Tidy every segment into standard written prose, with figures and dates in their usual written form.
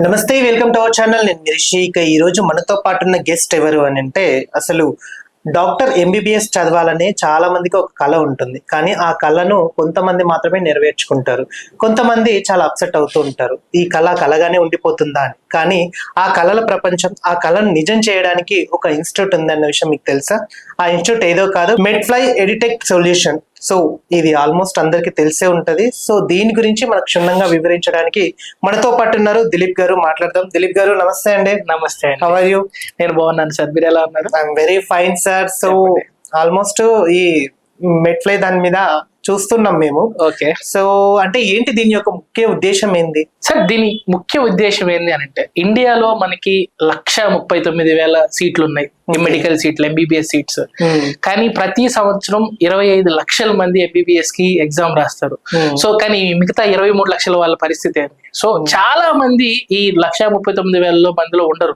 నమస్తే, welcome to our channel. నేను నిరిషి. ఇక ఈ రోజు మనతో పాటు ఉన్న గెస్ట్ ఎవరు అని అంటే, అసలు డాక్టర్ ఎంబీబీఎస్ చదవాలనే చాలా మందికి ఒక కళ ఉంటుంది. కానీ ఆ కళను కొంతమంది మాత్రమే నెరవేర్చుకుంటారు. కొంతమంది చాలా అప్సెట్ అవుతూ ఉంటారు, ఈ కళ కళగానే ఉండిపోతుందా అని. కానీ ఆ కళల ప్రపంచం, ఆ కళను నిజం చేయడానికి ఒక ఇన్స్టిట్యూట్ ఉందన్న విషయం మీకు తెలుసా? ఆ ఇన్స్టిట్యూట్ ఏదో కాదు, మెడ్ఫ్లై ఎడ్యుటెక్ సొల్యూషన్. సో ఇది ఆల్మోస్ట్ అందరికి తెలిసే ఉంటది. సో దీని గురించి మనకు క్షుణ్ణంగా వివరించడానికి మనతో పాటు ఉన్నారు దిలీప్ గారు. మాట్లాడదాం. దిలీప్ గారు, నమస్తే అండి. నమస్తే అండి. How are you? నేను బాగున్నాను సార్, మీరు ఎలా ఉన్నారు? I'm very fine sir. So almost ఈ మెడ్ఫ్లై దాని మీద చూస్తున్నాం మేము. ఓకే. సో అంటే ఏంటి దీని యొక్క ముఖ్య ఉద్దేశం ఏంది సార్? దీని ముఖ్య ఉద్దేశం ఏంది అని అంటే, ఇండియాలో మనకి 1,39,000 సీట్లు ఉన్నాయి, మెడికల్ సీట్లు, ఎంబీబీఎస్ సీట్స్. కానీ ప్రతి సంవత్సరం 25 లక్షల మంది ఎంబీబీఎస్ కి ఎగ్జామ్ రాస్తారు. సో కానీ మిగతా 23 లక్షల వాళ్ళ పరిస్థితి ఏంటి? సో చాలా మంది ఈ 1,39,000 మందిలో ఉండరు.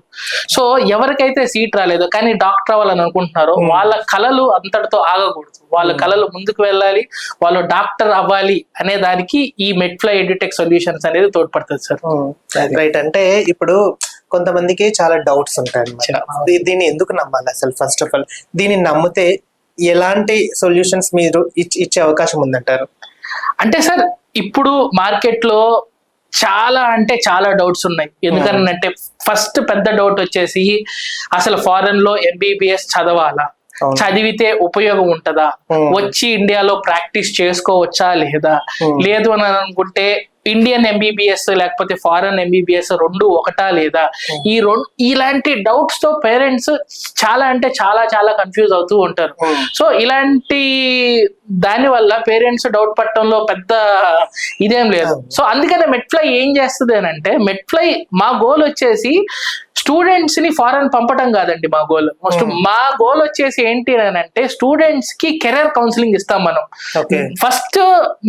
సో ఎవరికైతే సీట్ రాలేదో కానీ డాక్టర్ అవ్వాలని అనుకుంటున్నారో వాళ్ళ కళలు అంతటితో ఆగకూడదు. వాళ్ళ కళలు ముందుకు వెళ్ళాలి, వాళ్ళు డాక్టర్ అవ్వాలి అనే దానికి ఈ మెడ్ఫ్లై ఎడ్యుటెక్ సొల్యూషన్స్ అనేది తోడ్పడుతుంది సార్. రైట్. అంటే ఇప్పుడు కొంతమందికి చాలా డౌట్స్ ఉంటాయి అన్నమాట. దీన్ని ఎందుకు నమ్మాలి అసలు? ఫస్ట్ ఆఫ్ ఆల్ దీన్ని నమ్మితే ఎలాంటి సొల్యూషన్స్ మీరు ఇచ్చే అవకాశం ఉందంటారు? అంటే సార్, ఇప్పుడు మార్కెట్ లో చాలా అంటే చాలా డౌట్స్ ఉన్నాయి. ఎందుకంటే ఫస్ట్ పెద్ద డౌట్ వచ్చేసి, అసలు ఫారెన్ లో ఎంబీబీఎస్ చదవాలా, చదివితే ఉపయోగం ఉంటదా, వచ్చి ఇండియాలో ప్రాక్టీస్ చేసుకోవచ్చా లేదా, లేదు అని అనుకుంటే ఇండియన్ ఎంబీబీఎస్ లేకపోతే ఫారెన్ ఎంబీబీఎస్ రెండు ఒకటా లేదా, ఇలాంటి డౌట్స్ తో పేరెంట్స్ చాలా అంటే చాలా చాలా కన్ఫ్యూజ్ అవుతూ ఉంటారు. సో ఇలాంటి దాని వల్ల పేరెంట్స్ డౌట్ పట్టడంలో పెద్ద ఇదేం లేదు. సో అందుకనే మెడ్ఫ్లై ఏం చేస్తుంది అని అంటే, మెడ్ఫ్లై మా గోల్ వచ్చేసి స్టూడెంట్స్ ని ఫారెన్ పంపడం కాదండి. మా గోల్ వచ్చేసి ఏంటి అని అంటే, స్టూడెంట్స్ కి కెరీర్ కౌన్సిలింగ్ ఇస్తాం మనం. ఫస్ట్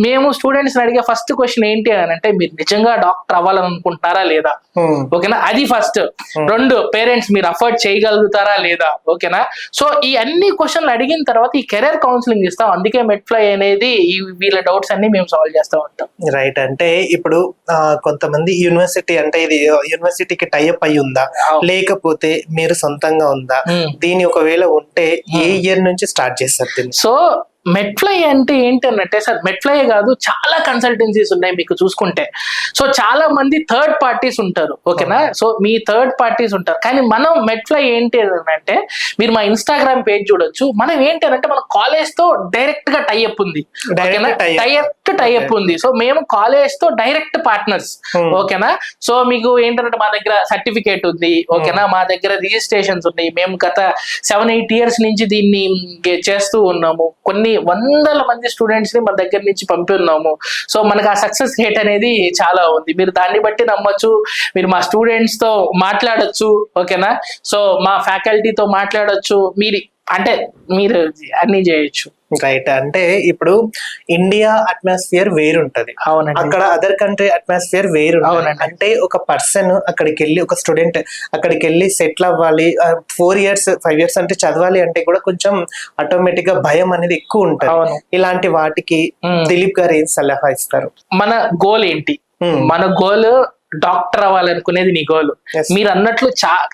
మేము స్టూడెంట్స్ అడిగే ఫస్ట్ క్వశ్చన్ ఏంటి అని అంటే, మీరు నిజంగా డాక్టర్ అవ్వాలని అనుకుంటున్నారా లేదా, ఓకేనా? అది ఫస్ట్. రెండు, పేరెంట్స్ మీరు అఫోర్డ్ చేయగలుగుతారా లేదా, ఓకేనా? సో ఈ అన్ని క్వశ్చన్లు అడిగిన తర్వాత ఈ కెరీర్ కౌన్సిలింగ్ ఇస్తాం. అందుకే మెడ్ఫ్లై అనేది వీళ్ళ డౌట్స్ అన్ని మేము సాల్వ్ చేస్తూ ఉంటాం. రైట్. అంటే ఇప్పుడు కొంతమంది యూనివర్సిటీ, అంటే ఇది యూనివర్సిటీకి టైఅప్ అయి ఉందా లేకపోతే మీరు సొంతంగా ఉందా? దీని ఒకవేళ ఉంటే ఏ ఇయర్ నుంచి స్టార్ట్ చేస్తారు దీన్ని? సో మెడ్ఫ్లై అంటే ఏంటి అన్నట్టే సార్, మెడ్ఫ్లై కాదు, చాలా కన్సల్టెన్సీస్ ఉన్నాయి మీకు చూసుకుంటే. సో చాలా మంది థర్డ్ పార్టీస్ ఉంటారు, ఓకేనా? సో మీ థర్డ్ పార్టీస్ ఉంటారు. కానీ మనం మెడ్ఫ్లై ఏంటి అంటే, మీరు మా ఇన్స్టాగ్రామ్ పేజ్ చూడొచ్చు. మనం ఏంటి అంటే, మన కాలేజ్ తో డైరెక్ట్ గా టైఅప్ ఉంది, ఓకేనా? డైరెక్ట్ టైఅప్ ఉంది. సో మేము కాలేజ్ తో డైరెక్ట్ పార్ట్నర్స్, ఓకేనా? సో మీకు ఏంటంటే మా దగ్గర సర్టిఫికేట్ ఉంది, ఓకేనా? మా దగ్గర రిజిస్ట్రేషన్స్ ఉన్నాయి. మేము గత 7-8 years నుంచి దీన్ని చేస్తూ ఉన్నాము. కొన్ని వందల మంది స్టూడెంట్స్ ని మన దగ్గర నుంచి పంపిస్తున్నాము. సో మనకు ఆ సక్సెస్ రేట్ అనేది చాలా ఉంది. మీరు దాన్ని బట్టి నమ్మొచ్చు. మీరు మా స్టూడెంట్స్ తో మాట్లాడొచ్చు, ఓకేనా? సో మా ఫ్యాకల్టీతో మాట్లాడొచ్చు. మీరు అన్ని చేయొచ్చు. రైట్. అంటే ఇప్పుడు ఇండియా అట్మాస్ఫియర్ వేరుంటది, అక్కడ అదర్ కంట్రీ అట్మాస్ఫియర్ వేరు. అంటే ఒక పర్సన్ అక్కడికి వెళ్ళి, ఒక స్టూడెంట్ అక్కడికి వెళ్ళి సెటిల్ అవ్వాలి, 4 years 5 years అంటే చదవాలి అంటే కూడా కొంచెం ఆటోమేటిక్ గా భయం అనేది ఎక్కువ ఉంటుంది. ఇలాంటి వాటికి దిలీప్ గారు ఏం సలహా ఇస్తారు? మన గోల్ ఏంటి? మన గోల్ డాక్టర్ అవ్వాలనుకునేది నీ గోల్. మీరు అన్నట్లు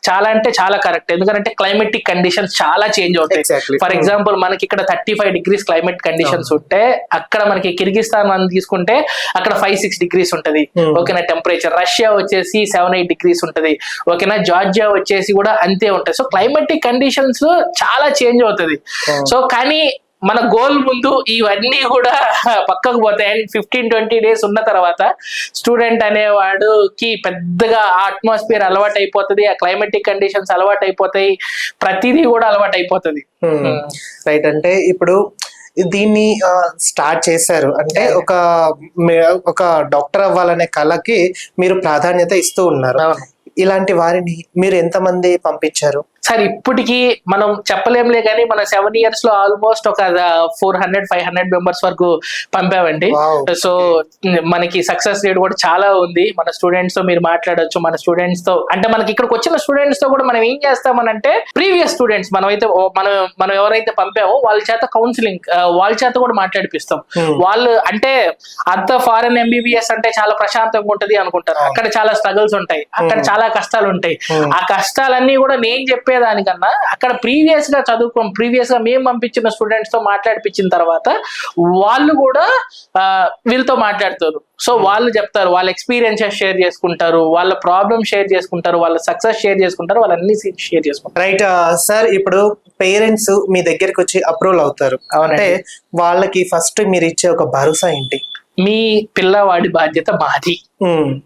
చాలా అంటే చాలా కరెక్ట్. ఎందుకంటే క్లైమేటిక్ కండిషన్స్ చాలా చేంజ్ అవుతాయి. ఫర్ ఎగ్జాంపుల్ మనకి ఇక్కడ 35 degrees క్లైమేట్ కండిషన్స్ ఉంటే, అక్కడ మనకి కిర్గిస్తాన్ అని తీసుకుంటే అక్కడ 5-6 degrees ఉంటది, ఓకేనా? టెంపరేచర్. రష్యా వచ్చేసి 7-8 degrees ఉంటది, ఓకేనా? జార్జియా వచ్చేసి కూడా అంతే ఉంటది. సో క్లైమేటిక్ కండిషన్స్ చాలా చేంజ్ అవుతుంది. సో కానీ మన గోల్ ముందు ఇవన్నీ కూడా పక్కకు పోతాయి. అండ్ 15-20 days ఉన్న తర్వాత స్టూడెంట్ అనేవాడుకి పెద్దగా ఆ అట్మాస్ఫియర్ అలవాటు అయిపోతుంది, ఆ క్లైమేటిక్ కండిషన్స్ అలవాటు అయిపోతాయి, ప్రతిదీ కూడా అలవాటు అయిపోతుంది. రైట్. అంటే ఇప్పుడు దీన్ని స్టార్ట్ చేశారు అంటే, ఒక డాక్టర్ అవ్వాలనే కళకి మీరు ప్రాధాన్యత ఇస్తూ ఉన్నారు. ఇలాంటి వారిని మీరు ఎంతమంది పంపించారు? సార్ ఇప్పటికి మనం చెప్పలేంలే కానీ మన 7 years లో ఆల్మోస్ట్ ఒక 400-500 మెంబర్స్ వరకు పంపామండి. Wow. సో మనకి సక్సెస్ రేట్ కూడా చాలా ఉంది. మన స్టూడెంట్స్ తో మీరు మాట్లాడొచ్చు. మన స్టూడెంట్స్ తో అంటే మనకి ఇక్కడికి వచ్చిన స్టూడెంట్స్ తో కూడా మనం ఏం చేస్తామనంటే ప్రీవియస్ స్టూడెంట్స్ మనం ఎవరైతే పంపామో వాళ్ళ చేత కౌన్సిలింగ్ వాళ్ళ చేత కూడా మాట్లాడిపిస్తాం. వాళ్ళు అంటే అంత ఫారెన్ ఎంబీబీఎస్ అంటే చాలా ప్రశాంతంగా ఉంటది అనుకుంటారు. అక్కడ చాలా స్ట్రగుల్స్ ఉంటాయి, అక్కడ చాలా కష్టాలు ఉంటాయి. ఆ కష్టాలన్నీ కూడా నేను చెప్పేదానికన్నా అక్కడ ప్రీవియస్ గా మేము పంపించిన స్టూడెంట్స్ తో మాట్లాడిపించిన తర్వాత వాళ్ళు కూడా వీళ్ళతో మాట్లాడతారు. సో వాళ్ళు చెప్తారు, వాళ్ళ ఎక్స్పీరియన్సెస్ షేర్ చేసుకుంటారు, వాళ్ళ ప్రాబ్లమ్ షేర్ చేసుకుంటారు, వాళ్ళ సక్సెస్ షేర్ చేసుకుంటారు, వాళ్ళన్ని షేర్ చేసుకుంటారు. రైట్ సార్, ఇప్పుడు పేరెంట్స్ మీ దగ్గరికి వచ్చి అప్రూవల్ అవుతారు అంటే వాళ్ళకి ఫస్ట్ మీరు ఇచ్చే ఒక భరోసా ఏంటి? మీ పిల్లవాడి బాధ్యత మాది,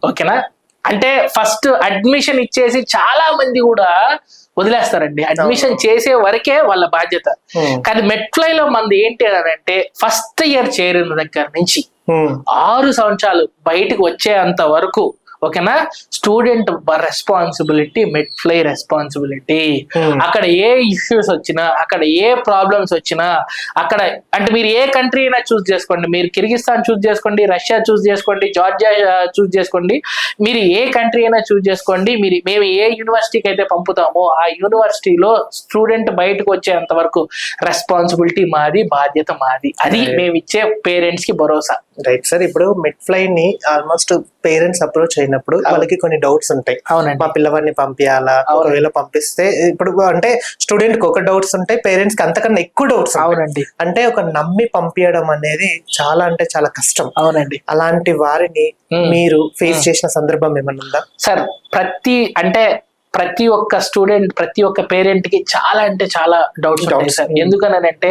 ఓకేనా? అంటే ఫస్ట్ అడ్మిషన్ ఇచ్చేసి చాలా మంది కూడా వదిలేస్తారండి. అడ్మిషన్ చేసే వరకే వాళ్ళ బాధ్యత. కానీ మెట్ఫ్లై లో మంది ఏంటి అని అంటే ఫస్ట్ ఇయర్ చేరిన దగ్గర నుంచి 6 సంవత్సరాలు బయటకు వచ్చేంత వరకు, ఓకేనా, స్టూడెంట్ రెస్పాన్సిబిలిటీ, మెట్ఫ్లై రెస్పాన్సిబిలిటీ. అక్కడ ఏ ఇష్యూస్ వచ్చినా, అక్కడ ఏ ప్రాబ్లమ్స్ వచ్చినా, అక్కడ అంటే మీరు ఏ కంట్రీ అయినా చూస్ చేసుకోండి, మీరు కిర్గిస్తాన్ చూస్ చేసుకోండి, రష్యా చూస్ చేసుకోండి, జార్జియా చూస్ చేసుకోండి, మీరు ఏ కంట్రీ అయినా చూస్ చేసుకోండి, మేము ఏ యూనివర్సిటీకి అయితే పంపుతామో ఆ యూనివర్సిటీలో స్టూడెంట్ బయటకు వచ్చేంత వరకు రెస్పాన్సిబిలిటీ మాది, బాధ్యత మాది. అది మేము ఇచ్చే పేరెంట్స్ కి భరోసా. రైట్ సార్, ఇప్పుడు మెట్ఫ్లై ని ఆల్మోస్ట్ పేరెంట్స్ అప్రోచ్ అయినప్పుడు వాళ్ళకి కొన్ని డౌట్స్ ఉంటాయి. మా పిల్లవాడిని పంపించాలా, ఒకవేళ పంపిస్తే ఇప్పుడు అంటే స్టూడెంట్ కి ఒక డౌట్స్ ఉంటాయి, పేరెంట్స్ కి అంతకన్నా ఎక్కువ డౌట్స్. అవునండి. అంటే ఒక నమ్మి పంపించడం అనేది చాలా అంటే చాలా కష్టం. అవునండి. అలాంటి వారిని మీరు ఫేస్ చేసిన సందర్భం ఏమన్నా ఉందా? సార్ ప్రతి ఒక్క స్టూడెంట్, ప్రతి ఒక్క పేరెంట్ కి చాలా అంటే చాలా డౌట్స్ ఉంటాయి సార్. ఎందుకనంటే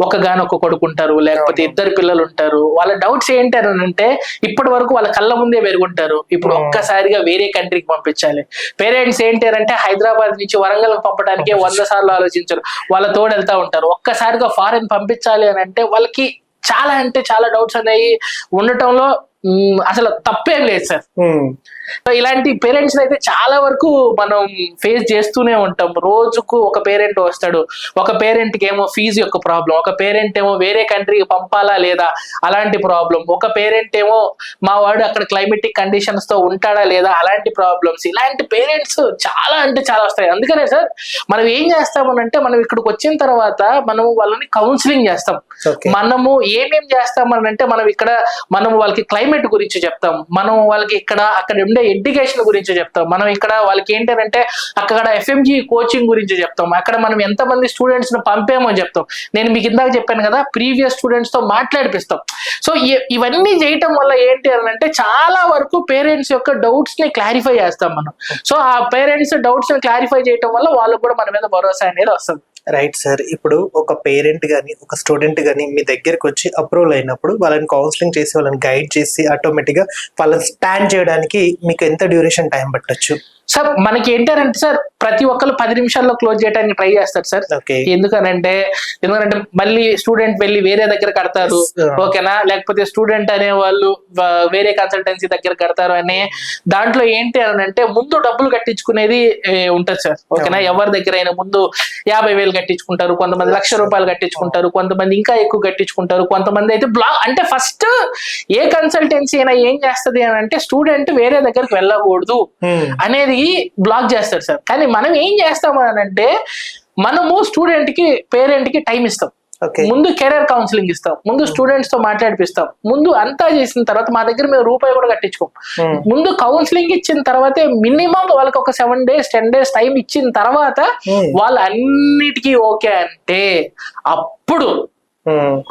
ఒకగానొక కొడుకు ఉంటారు, లేకపోతే 2 పిల్లలు ఉంటారు. వాళ్ళ డౌట్స్ ఏంటి అని అంటే ఇప్పటి వరకు వాళ్ళ కళ్ళ ముందే పెరుగుంటారు, ఇప్పుడు ఒక్కసారిగా వేరే కంట్రీకి పంపించాలి. పేరెంట్స్ ఏంటి అంటే హైదరాబాద్ నుంచి వరంగల్ పంపడానికి 100 సార్లు ఆలోచించారు, వాళ్ళ తోడు వెళ్తా ఉంటారు. ఒక్కసారిగా ఫారెన్ పంపించాలి అని అంటే వాళ్ళకి చాలా అంటే చాలా డౌట్స్ అనేవి ఉండటంలో అసలు తప్పేం లేదు సార్. సో ఇలాంటి పేరెంట్స్ అయితే చాలా వరకు మనం ఫేస్ చేస్తూనే ఉంటాం. రోజుకు ఒక పేరెంట్ వస్తాడు, ఒక పేరెంట్ కి ఏమో ఫీజు యొక్క ప్రాబ్లం, ఒక పేరెంట్ ఏమో వేరే కంట్రీకి పంపాలా లేదా అలాంటి ప్రాబ్లం, ఒక పేరెంట్ ఏమో మా వాడు అక్కడ క్లైమేటిక్ కండిషన్స్ తో ఉంటాడా లేదా అలాంటి ప్రాబ్లమ్స్. ఇలాంటి పేరెంట్స్ చాలా అంటే చాలా వస్తాయి. అందుకనే సార్ మనం ఏం చేస్తామనంటే మనం ఇక్కడికి వచ్చిన తర్వాత మనం వాళ్ళని కౌన్సిలింగ్ చేస్తాం. మనము ఏమేం చేస్తామనంటే మనం వాళ్ళకి క్లైమేట్ గురించి చెప్తాం, మనం వాళ్ళకి అక్కడ ఉండే ఎడ్యుకేషన్ గురించి చెప్తాం, మనం ఇక్కడ వాళ్ళకి ఏంటంటే అక్కడ FMG కోచింగ్ గురించి చెప్తాం, అక్కడ మనం ఎంతమంది స్టూడెంట్స్ ను పంపామో చెప్తాం. నేను మీకు ఇందాక చెప్పాను కదా, ప్రీవియస్ స్టూడెంట్స్ తో మాట్లాడిపిస్తాం. సో ఇవన్నీ చేయటం వల్ల ఏంటి అని అంటే చాలా వరకు పేరెంట్స్ యొక్క డౌట్స్ ని క్లారిఫై చేస్తాం మనం. సో ఆ పేరెంట్స్ డౌట్స్ ని క్లారిఫై చేయటం వల్ల వాళ్ళకు కూడా మన మీద భరోసా అనేది వస్తుంది. రైట్ సార్, ఇప్పుడు ఒక పేరెంట్ గానీ ఒక స్టూడెంట్ గానీ మీ దగ్గరకు వచ్చి అప్రూవల్ అయినప్పుడు వాళ్ళని కౌన్సిలింగ్ చేసి వాళ్ళని గైడ్ చేసి ఆటోమేటిక్ గా వాళ్ళని స్టాండ్ చేయడానికి మీకు ఎంత డ్యూరేషన్ టైం పట్టొచ్చు? సార్ మనకి ఏంటంటే సార్ ప్రతి ఒక్కరు 10 నిమిషాల్లో క్లోజ్ చేయడానికి ట్రై చేస్తారు సార్. ఎందుకంటే మళ్ళీ స్టూడెంట్ వెళ్ళి వేరే దగ్గర కడతారు, ఓకేనా, లేకపోతే స్టూడెంట్ అనే వాళ్ళు వేరే కన్సల్టెన్సీ దగ్గర కడతారు అనే దాంట్లో ఏంటి అని అంటే ముందు డబ్బులు కట్టించుకునేది ఉంటది సార్, ఓకేనా. ఎవరి దగ్గర అయినా ముందు 50,000 కట్టించుకుంటారు, కొంతమంది ₹1,00,000 కట్టించుకుంటారు, కొంతమంది ఇంకా ఎక్కువ కట్టించుకుంటారు, కొంతమంది అయితే అంటే ఫస్ట్ ఏ కన్సల్టెన్సీ అయినా ఏం చేస్తుంది అని అంటే స్టూడెంట్ వేరే దగ్గరికి వెళ్ళకూడదు అనేది బ్లాక్ చేస్తారు సార్. కానీ మనం ఏం చేస్తాం అని అంటే మనము స్టూడెంట్ కి పేరెంట్ కి టైం ఇస్తాం, ముందు కెరీర్ కౌన్సిలింగ్ ఇస్తాం, ముందు స్టూడెంట్స్ తో మాట్లాడిపిస్తాం, ముందు అంతా చేసిన తర్వాత మా దగ్గర మేము రూపాయి కూడా కట్టించుకోం. ముందు కౌన్సిలింగ్ ఇచ్చిన తర్వాతే మినిమం వాళ్ళకి ఒక 7 days 10 days టైం ఇచ్చిన తర్వాత వాళ్ళు అన్నిటికీ ఓకే అంటే అప్పుడు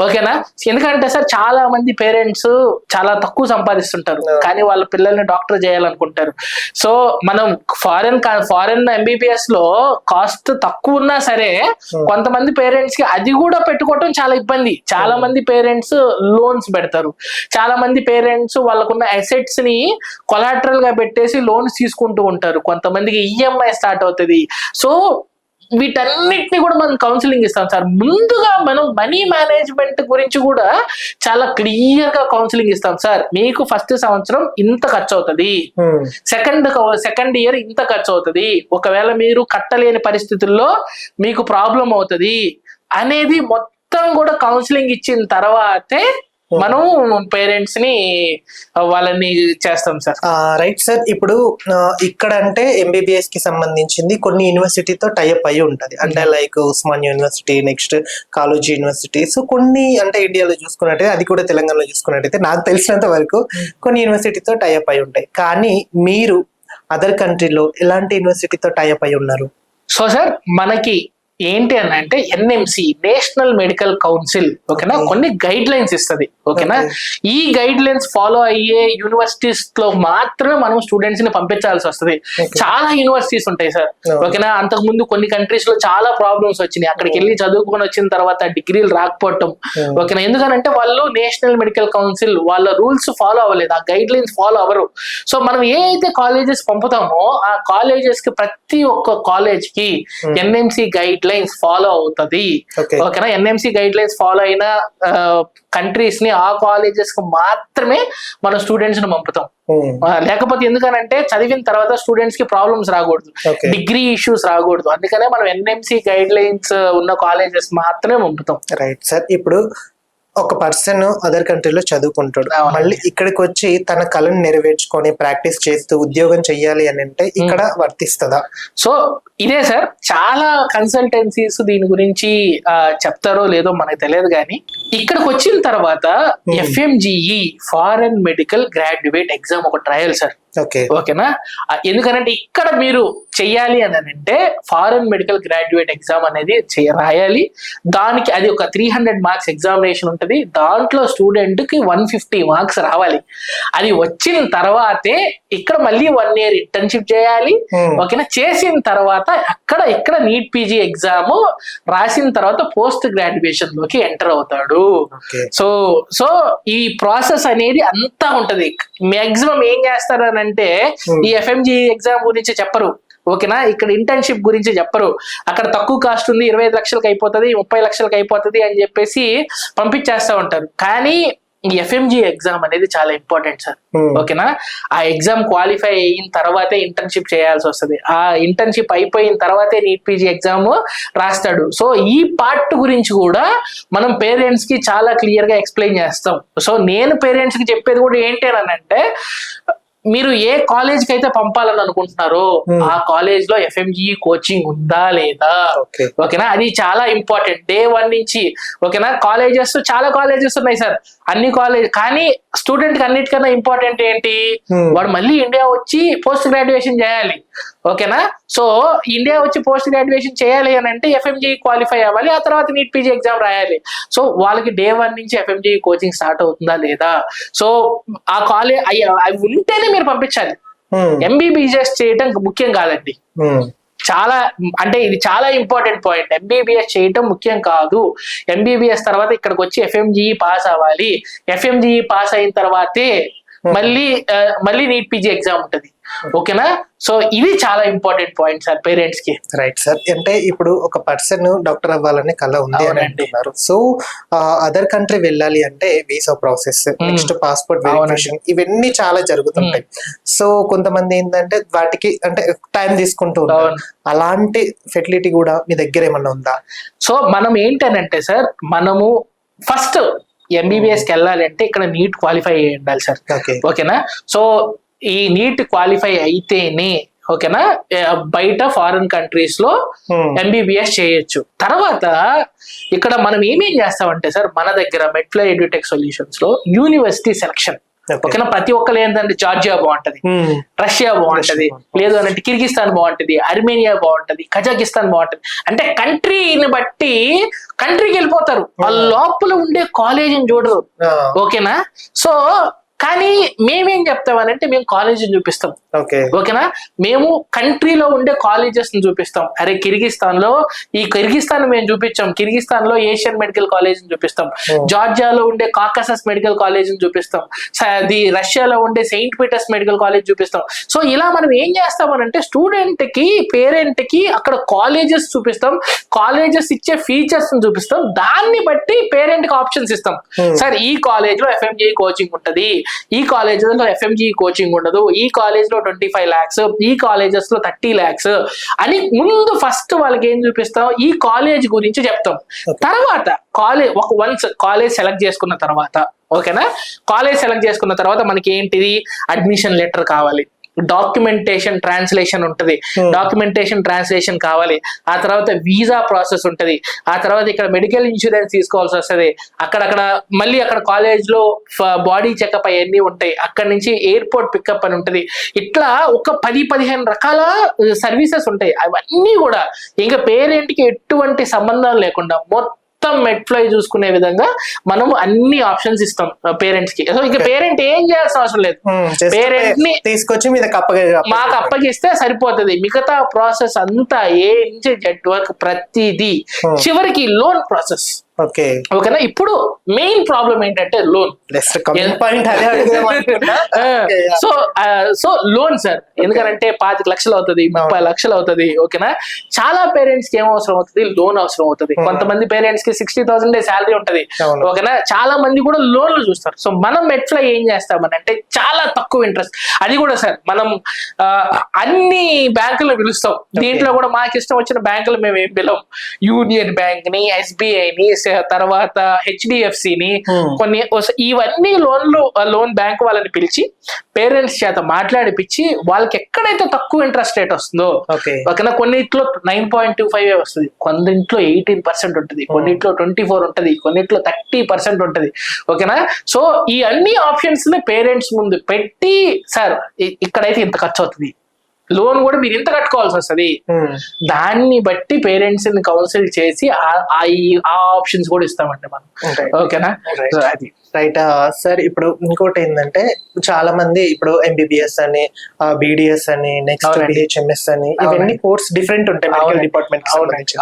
ఓకేనా. ఎందుకంటే సార్ చాలా మంది పేరెంట్స్ చాలా తక్కువ సంపాదిస్తుంటారు కానీ వాళ్ళ పిల్లల్ని డాక్టర్ చేయాలనుకుంటారు. సో మనం ఫారెన్ MBBS లో కాస్ట్ తక్కువ ఉన్నా సరే కొంతమంది పేరెంట్స్ కి అది కూడా పెట్టుకోవటం చాలా ఇబ్బంది. చాలా మంది పేరెంట్స్ లోన్స్ పెడతారు, చాలా మంది పేరెంట్స్ వాళ్ళకున్న అసెట్స్ ని కొలాటరల్ గా పెట్టేసి లోన్స్ తీసుకుంటూ ఉంటారు, కొంతమందికి EMI స్టార్ట్ అవుతుంది. సో వీటన్నిటిని కూడా మనం కౌన్సిలింగ్ ఇస్తాం సార్. ముందుగా మనం మనీ మేనేజ్మెంట్ గురించి కూడా చాలా క్లియర్ గా కౌన్సిలింగ్ ఇస్తాం సార్. మీకు ఫస్ట్ సంవత్సరం ఇంత ఖర్చు అవుతుంది, సెకండ్ ఇయర్ ఇంత ఖర్చు అవుతుంది, ఒకవేళ మీరు కట్టలేని పరిస్థితుల్లో మీకు ప్రాబ్లం అవుతుంది అనేది మొత్తం కూడా కౌన్సిలింగ్ ఇచ్చిన తర్వాతే మనం పేరెంట్స్ ని వాళ్ళని చేస్తాం సార్. Right sir. ఇప్పుడు ఇక్కడ అంటే ఎంబీబీఎస్ కి సంబంధించింది కొన్ని యూనివర్సిటీతో టైఅప్ అయి ఉంటది, అంటే like Osman university, next college university. So కొన్ని అంటే ఇండియాలో చూసుకున్నట్టయితే, అది కూడా తెలంగాణలో చూసుకున్నట్టయితే నాకు తెలిసినంత వరకు కొన్ని యూనివర్సిటీతో టైఅప్ అయి ఉంటాయి. కానీ మీరు అదర్ కంట్రీలో ఎలాంటి యూనివర్సిటీతో టైఅప్ అయి ఉన్నారు? సో సార్ మనకి ఏంటి అని అంటే ఎన్ఎంసి, నేషనల్ మెడికల్ కౌన్సిల్, ఓకేనా, కొన్ని గైడ్ లైన్స్ ఇస్తుంది, ఓకేనా. ఈ గైడ్ లైన్స్ ఫాలో అయ్యే యూనివర్సిటీస్ లో మాత్రమే మనం స్టూడెంట్స్ ని పంపించాల్సి వస్తుంది. చాలా యూనివర్సిటీస్ ఉంటాయి సార్, ఓకేనా. అంతకు ముందు కొన్ని కంట్రీస్ లో చాలా ప్రాబ్లమ్స్ వచ్చినాయి, అక్కడికి వెళ్ళి చదువుకొని వచ్చిన తర్వాత డిగ్రీలు రాకపోవటం, ఓకేనా. ఎందుకంటే వాళ్ళు నేషనల్ మెడికల్ కౌన్సిల్ వాళ్ళ రూల్స్ ఫాలో అవ్వలేదు, ఆ గైడ్ లైన్స్ ఫాలో అవ్వరు. సో మనం ఏ అయితే కాలేజెస్ పంపుతామో ఆ కాలేజెస్ కి ప్రతి ఒక్క కాలేజ్ కి ఎన్ఎంసి గైడ్ లైన్స్ ఫాలో అవుతుంది, ఓకేనా. ఎన్ఎంసి గైడ్ లైన్స్ ఫాలో అయిన కంట్రీస్ ని, ఆ కాలేజెస్ కి మాత్రమే మన స్టూడెంట్స్ ని పంపుతాం. లేకపోతే ఎందుకనంటే చదివిన తర్వాత స్టూడెంట్స్ కి ప్రాబ్లమ్స్ రాకూడదు, డిగ్రీ ఇష్యూస్ రాకూడదు, అందుకనే మనం ఎన్ఎంసి గైడ్ లైన్స్ ఉన్న కాలేజెస్ మాత్రమే పంపుతాం. Right sir. ఇప్పుడు ఒక పర్సన్ అదర్ కంట్రీలో చదువుకుంటాడు, మళ్ళీ ఇక్కడికి వచ్చి తన కళను నెరవేర్చుకొని ప్రాక్టీస్ చేస్తూ ఉద్యోగం చెయ్యాలి అని అంటే ఇక్కడ వర్తిస్తుందా? సో ఇదే సార్, చాలా కన్సల్టెన్సీస్ దీని గురించి చెప్తారో లేదో మనకు తెలియదు, కానీ ఇక్కడికి వచ్చిన తర్వాత ఎఫ్ఎంజిఈ ఫారెన్ మెడికల్ గ్రాడ్యుయేట్ ఎగ్జామ్ ఒక ట్రయల్ సార్, ఓకేనా. ఎందుకనంటే ఇక్కడ మీరు చెయ్యాలి అని అంటే ఫారెన్ మెడికల్ గ్రాడ్యుయేట్ ఎగ్జామ్ అనేది రాయాలి. దానికి అది ఒక 300 మార్క్స్ ఎగ్జామినేషన్ ఉంటుంది, దాంట్లో స్టూడెంట్ కి 150 మార్క్స్ రావాలి. అది వచ్చిన తర్వాతే ఇక్కడ మళ్ళీ 1 ఇయర్ ఇంటర్న్షిప్ చేయాలి, ఓకేనా. చేసిన తర్వాత ఇక్కడ నీట్ పీజీ ఎగ్జామ్ రాసిన తర్వాత పోస్ట్ గ్రాడ్యుయేషన్ లోకి ఎంటర్ అవుతాడు. సో ఈ ప్రాసెస్ అనేది అంతా ఉంటది. మాక్సిమం ఏం చేస్తారు అని అంటే ఈ ఎఫ్ఎంజి ఎగ్జామ్ గురించి చెప్పరు, ఓకేనా. ఇక్కడ ఇంటర్న్షిప్ గురించి చెప్పరు, అక్కడ తక్కువ కాస్ట్ ఉంది, 25 లక్షలకు అయిపోతుంది, 30 లక్షలకు అయిపోతుంది అని చెప్పేసి పంపించేస్తా ఉంటారు. కానీ ఈ ఎఫ్ఎంజి ఎగ్జామ్ అనేది చాలా ఇంపార్టెంట్ సార్, ఓకేనా. ఆ ఎగ్జామ్ క్వాలిఫై అయిన తర్వాతే ఇంటర్న్షిప్ చేయాల్సి వస్తుంది, ఆ ఇంటర్న్షిప్ అయిపోయిన తర్వాతే నీట్ పీజీ ఎగ్జామ్ రాస్తాడు. సో ఈ పార్ట్ గురించి కూడా మనం పేరెంట్స్ కి చాలా క్లియర్ గా ఎక్స్ప్లెయిన్ చేస్తాం. సో నేను పేరెంట్స్ కి చెప్పేది కూడా ఏంటి అని అంటే, మీరు ఏ కాలేజ్ కి అయితే పంపాలని అనుకుంటున్నారో ఆ కాలేజ్ లో ఎఫ్ఎంజి కోచింగ్ ఉందా లేదా, ఓకేనా. అది చాలా ఇంపార్టెంట్ డే 1 నుంచి, ఓకేనా. చాలా కాలేజెస్ ఉన్నాయి సార్, అన్ని కాలేజ్. కానీ స్టూడెంట్ కి అన్నిటికన్నా ఇంపార్టెంట్ ఏంటి, వాడు మళ్ళీ ఇండియా వచ్చి పోస్ట్ గ్రాడ్యుయేషన్ చేయాలి, ఓకేనా. సో ఇండియా వచ్చి పోస్ట్ గ్రాడ్యుయేషన్ చేయాలి అని అంటే ఎఫ్ఎంజి క్వాలిఫై అవ్వాలి, ఆ తర్వాత నీట్ పీజీ ఎగ్జామ్ రాయాలి. సో వాళ్ళకి డే 1 నుంచి ఎఫ్ఎంజి కోచింగ్ స్టార్ట్ అవుతుందా లేదా, సో ఆ కాలేజ్ అవి ఉంటేనే మీరు పంపించాలి. ఎంబీబీఎస్ చేయటం ముఖ్యం కాదండి, చాలా అంటే ఇది చాలా ఇంపార్టెంట్ పాయింట్. ఎంబీబీఎస్ చేయటం ముఖ్యం కాదు, ఎంబీబీఎస్ తర్వాత ఇక్కడికి వచ్చి ఎఫ్ఎంజిఈ పాస్ అవ్వాలి, ఎఫ్ఎంజిఈ పాస్ అయిన తర్వాతే మళ్ళీ నీట్ పీజీ ఎగ్జామ్ ఉంటుంది, ఓకేనా. సో ఇది చాలా ఇంపార్టెంట్ పాయింట్ సార్ పేరెంట్స్ కి. Right sir. అంటే ఇప్పుడు ఒక పర్సన్ డాక్టర్ అవ్వాలనే కళ ఉంది అని అంటున్నారు. సో అదర్ కంట్రీ వెళ్ళాలి అంటే visa process, next passport verification, ఇవన్నీ చాలా జరుగుతుంటాయి. సో కొంతమంది ఏంటంటే వాటికి అంటే టైం తీసుకుంటూ ఉంటారు. అలాంటి ఫెసిలిటీ కూడా మీ దగ్గర ఏమన్నా ఉందా? సో మనం ఏంటనంటే సార్, మనము ఫస్ట్ ఎంబీబీఎస్ కి వెళ్ళాలి అంటే ఇక్కడ నీట్ క్వాలిఫై అయ్యి ఉండాలి సార్, ఓకేనా. సో ఈ నీట్ క్వాలిఫై అయితేనే, ఓకేనా, బయట ఫారిన్ కంట్రీస్ లో ఎంబీబీఎస్ చేయొచ్చు. తర్వాత ఇక్కడ మనం ఏమేం చేస్తామంటే సార్, మన దగ్గర మెడ్ఫ్లై ఎడ్యుటెక్ సొల్యూషన్స్ లో యూనివర్సిటీ సెలక్షన్, ఓకేనా. ప్రతి ఒక్కరు ఏంటంటే జార్జియా బాగుంటది, రష్యా బాగుంటది, లేదు అంటే కిర్గిస్తాన్ బాగుంటది, అర్మేనియా బాగుంటది, కజాకిస్తాన్ బాగుంటది. అంటే కంట్రీని బట్టి కంట్రీకి వెళ్ళిపోతారు, ఆ లోపల ఉండే కాలేజీని చూడరు, ఓకేనా. సో కానీ మేమేం చెప్తామనంటే మేము కాలేజీని చూపిస్తాం. ఓకే ఓకేనా, మేము కంట్రీలో ఉండే కాలేజెస్ ని చూపిస్తాం. అరే కిర్గిస్తాన్ లో మేము చూపించాం, కిర్గిస్తాన్ లో ఏషియన్ మెడికల్ కాలేజ్ ని చూపిస్తాం, జార్జియాలో ఉండే కాకసస్ మెడికల్ కాలేజ్ ని చూపిస్తాం, రష్యాలో ఉండే సెయింట్ పీటర్స్ మెడికల్ కాలేజ్ చూపిస్తాం. సో ఇలా మనం ఏం చేస్తామనంటే స్టూడెంట్ కి పేరెంట్ కి అక్కడ కాలేజెస్ చూపిస్తాం, కాలేజెస్ ఇచ్చే ఫీచర్స్ ని చూపిస్తాం, దాన్ని బట్టి పేరెంట్ కి ఆప్షన్స్ ఇస్తాం. సార్ ఈ కాలేజ్ లో FMGI కోచింగ్ ఉంటది, ఈ కాలేజ్ లో FMGI కోచింగ్ ఉండదు, ఈ కాలేజ్ లో 25 lakhs, ఈ కాలేజెస్ లో 30 lakhs అని ముందు ఫస్ట్ వాళ్ళకి ఏం చూపిస్తాం, ఈ కాలేజ్ గురించి చెప్తాం. తర్వాత వన్స్ కాలేజ్ సెలెక్ట్ చేసుకున్న తర్వాత, ఓకేనా, కాలేజ్ సెలెక్ట్ చేసుకున్న తర్వాత మనకి ఏంటిది, అడ్మిషన్ లెటర్ కావాలి, డాక్యుమెంటేషన్ ట్రాన్స్లేషన్ ఉంటది, డాక్యుమెంటేషన్ ట్రాన్స్లేషన్ కావాలి, ఆ తర్వాత వీసా ప్రాసెస్ ఉంటది, ఆ తర్వాత ఇక్కడ మెడికల్ ఇన్సూరెన్స్ తీసుకోవాల్సి వస్తుంది, అక్కడ మళ్ళీ అక్కడ కాలేజ్ లో బాడీ చెకప్ అవన్నీ ఉంటాయి, అక్కడ నుంచి ఎయిర్పోర్ట్ పికప్ అని ఉంటది. ఇట్లా ఒక 10-15 రకాల సర్వీసెస్ ఉంటాయి. అవన్నీ కూడా ఇంకా పేరెంట్ కి ఎటువంటి సంబంధం లేకుండా మొత్తం మెడ్ఫ్లై చూసుకునే విధంగా మనం అన్ని ఆప్షన్స్ ఇస్తాం పేరెంట్స్ కి. సో ఇంకా పేరెంట్ ఏం చేయాల్సిన అవసరం లేదు, పేరెంట్ ని తీసుకొచ్చి మాకు అప్పగిస్తే సరిపోతుంది. మిగతా ప్రాసెస్ అంతా ఏ నుంచి జెడ్ వరకు ప్రతిదీ, చివరికి లోన్ ప్రాసెస్. ఓకేనా, ఇప్పుడు మెయిన్ ప్రాబ్లం ఏంటంటే లోన్. సో లోన్ సార్, ఎందుకంటే 25 లక్షలు అవుతుంది, 30 లక్షలు అవుతుంది. ఓకేనా, చాలా పేరెంట్స్ కి ఏం అవసరం అవుతుంది, లోన్ అవసరం అవుతుంది. కొంతమంది పేరెంట్స్ కి 60,000 శాలరీ ఉంటది. ఓకేనా, చాలా మంది కూడా లోన్లు చూస్తారు. సో మనం మెడ్ఫ్లై ఏం చేస్తామని అంటే చాలా తక్కువ ఇంట్రెస్ట్, అది కూడా సార్ మనం అన్ని బ్యాంకులను పిలుస్తాం. దీంట్లో కూడా మాకు ఇష్టం వచ్చిన బ్యాంకులు మేము ఏం పిలవం. యూనియన్ బ్యాంక్ ని, SBI ని, తర్వాత HDFC ని, కొన్ని ఇవన్నీ లోన్ బ్యాంక్ వాళ్ళని పిలిచి పేరెంట్స్ చేత మాట్లాడిపించి వాళ్ళకి ఎక్కడైతే తక్కువ ఇంట్రెస్ట్ రేట్ వస్తుందో, ఓకేనా, కొన్నిట్లో 9.25 వస్తుంది, కొన్నింట్లో 18% ఉంటుంది, కొన్నిట్లో 24 ఉంటుంది, కొన్నిట్లో 30% ఉంటుంది. ఓకేనా, సో ఈ అన్ని ఆప్షన్స్ ని పేరెంట్స్ ముందు పెట్టి, సార్ ఇక్కడైతే ఇంత ఖర్చు అవుతుంది, లోన్ కూడా మీరు ఇంత కట్టుకోవాల్సి వస్తుంది, దాన్ని బట్టి పేరెంట్స్ ని కౌన్సిల్ చేసి ఆ ఆప్షన్స్ కూడా ఇస్తామండి మనం. ఓకేనా, అది రైట్ సార్. ఇప్పుడు ఇంకోటి ఏంటంటే చాలా మంది ఇప్పుడు MBBS అని, BDS అని, నెక్స్ట్ BHMS అని, ఇవన్నీ కోర్స్ డిఫరెంట్ ఉంటాయి మెడికల్ డిపార్ట్మెంట్.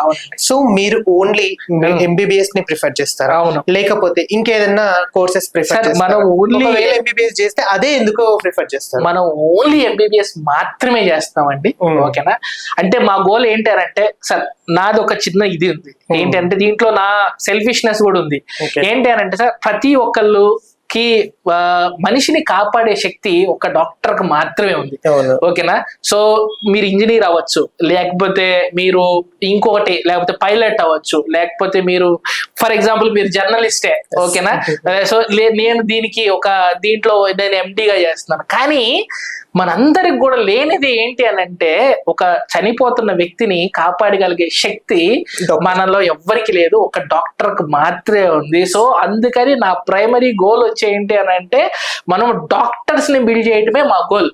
సో మీరు ఓన్లీ MBBS ని ప్రిఫర్ చేస్తారా, లేకపోతే ఇంకేదైనా కోర్సెస్ ప్రిఫర్ చేస్తారా? మనం ఓన్లీ MBBS చేస్తే అదే ఎందుకు ప్రిఫర్ చేస్తారు? మనం ఓన్లీ MBBS మాత్రమే చేస్తామండి. ఓకేనా, అంటే మా గోల్ ఏంటంటే సార్, నాది ఒక చిన్న ఇది ఉంది ఏంటంటే, దీంట్లో నా సెల్ఫిష్నెస్ కూడా ఉంది. ఏంటి అని అంటే సార్, ప్రతి ఒక్కళ్ళకి మనిషిని కాపాడే శక్తి ఒక డాక్టర్ కి మాత్రమే ఉంది. ఓకేనా, సో మీరు ఇంజనీర్ అవ్వచ్చు, లేకపోతే మీరు ఇంకొకటి, లేకపోతే పైలట్ అవ్వచ్చు, లేకపోతే మీరు ఫర్ ఎగ్జాంపుల్ మీరు జర్నలిస్టే. ఓకేనా, సో నేను దీంట్లో నేను MDగా చేస్తున్నాను. కానీ మనందరికి కూడా లేనిది ఏంటి అని అంటే, ఒక చనిపోతున్న వ్యక్తిని కాపాడగలిగే శక్తి మనలో ఎవ్వరికి లేదు, ఒక డాక్టర్ కు మాత్రమే ఉంది. సో అందుకని నా ప్రైమరీ గోల్ వచ్చి ఏంటి అని అంటే, మనం డాక్టర్స్ ని బిల్డ్ చేయటమే మా గోల్.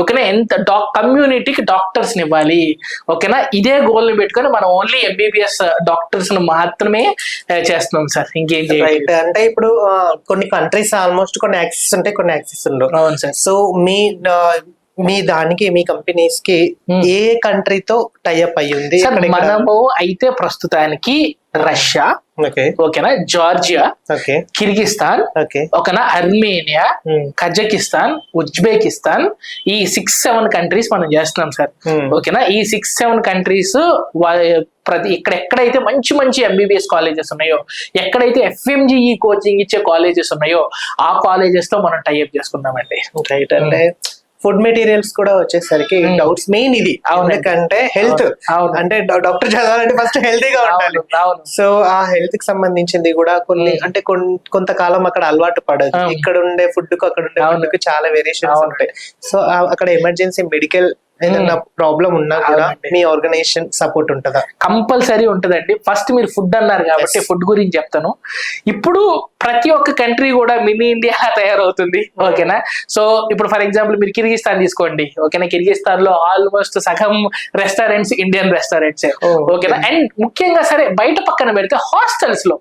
ఓకేనా, ఎంత కమ్యూనిటీకి డాక్టర్స్ ని ఇవ్వాలి. ఓకేనా, ఇదే గోల్ ని పెట్టుకొని మనం ఓన్లీ MBBS డాక్టర్స్ ని మాత్రమే చేస్తున్నాం సార్, ఇంకేం చేయాలి. అంటే ఇప్పుడు కొన్ని కంట్రీస్ ఆల్మోస్ట్ కొన్ని యాక్సెస్ ఉంటాయి, కొన్ని యాక్సెస్ ఉండవు. అవును సార్. సో మీ దానికి, మీ కంపెనీస్ కి ఏ కంట్రీతో టైఅప్ అయ్యి ఉంది? మనము అయితే ప్రస్తుతానికి రష్యా, ఓకేనా, జార్జియా, కిర్గిస్తాన్, ఓకేనా, అర్మేనియా, కజకిస్తాన్, ఉజ్బెకిస్తాన్, ఈ 6-7 కంట్రీస్ మనం చేస్తున్నాం సార్. ఓకేనా, ఈ 6-7 కంట్రీస్ ఎక్కడైతే మంచి మంచి MBBS కాలేజెస్ ఉన్నాయో, ఎక్కడైతే FMGE కోచింగ్ ఇచ్చే కాలేజెస్ ఉన్నాయో, ఆ కాలేజెస్ తో మనం టైఅప్ చేసుకున్నామండి. రైట్. అంటే ఫుడ్ మెటీరియల్స్ కూడా వచ్చేసరికి డౌట్స్ మెయిన్ ఇది. ఎందుకంటే హెల్త్, అంటే డాక్టర్ చదవాలంటే ఫస్ట్ హెల్తీగా ఉండాలి. సో ఆ హెల్త్ కి సంబంధించింది కూడా కొన్ని, అంటే కొంతకాలం అక్కడ అలవాటు పడదు. ఇక్కడ ఉండే ఫుడ్ కు అక్కడ ఉండే ఫుడ్ కు చాలా వేరియేషన్స్ ఉంటాయి. సో అక్కడ ఎమర్జెన్సీ మెడికల్ ఏదైనా ప్రాబ్లం ఉన్నా కూడా మీ ఆర్గనైజేషన్ సపోర్ట్ ఉంటుందా? కంపల్సరీ ఉంటదండి. ఫస్ట్ మీరు ఫుడ్ అన్నారు కాబట్టి ఫుడ్ గురించి చెప్తాను. ఇప్పుడు ప్రతి ఒక్క కంట్రీ కూడా మినీ ఇండియా తయారవుతుంది. ఓకేనా, సో ఇప్పుడు ఫర్ ఎగ్జాంపుల్ మీరు కిర్గిస్తాన్ తీసుకోండి. ఓకేనా, కిర్గిస్తాన్ లో ఆల్మోస్ట్ సగం రెస్టారెంట్స్ ఇండియన్ రెస్టారెంట్స్. ఓకేనా, అండ్ ముఖ్యంగా సరే బయట పక్కన పెడితే హాస్టల్స్ లో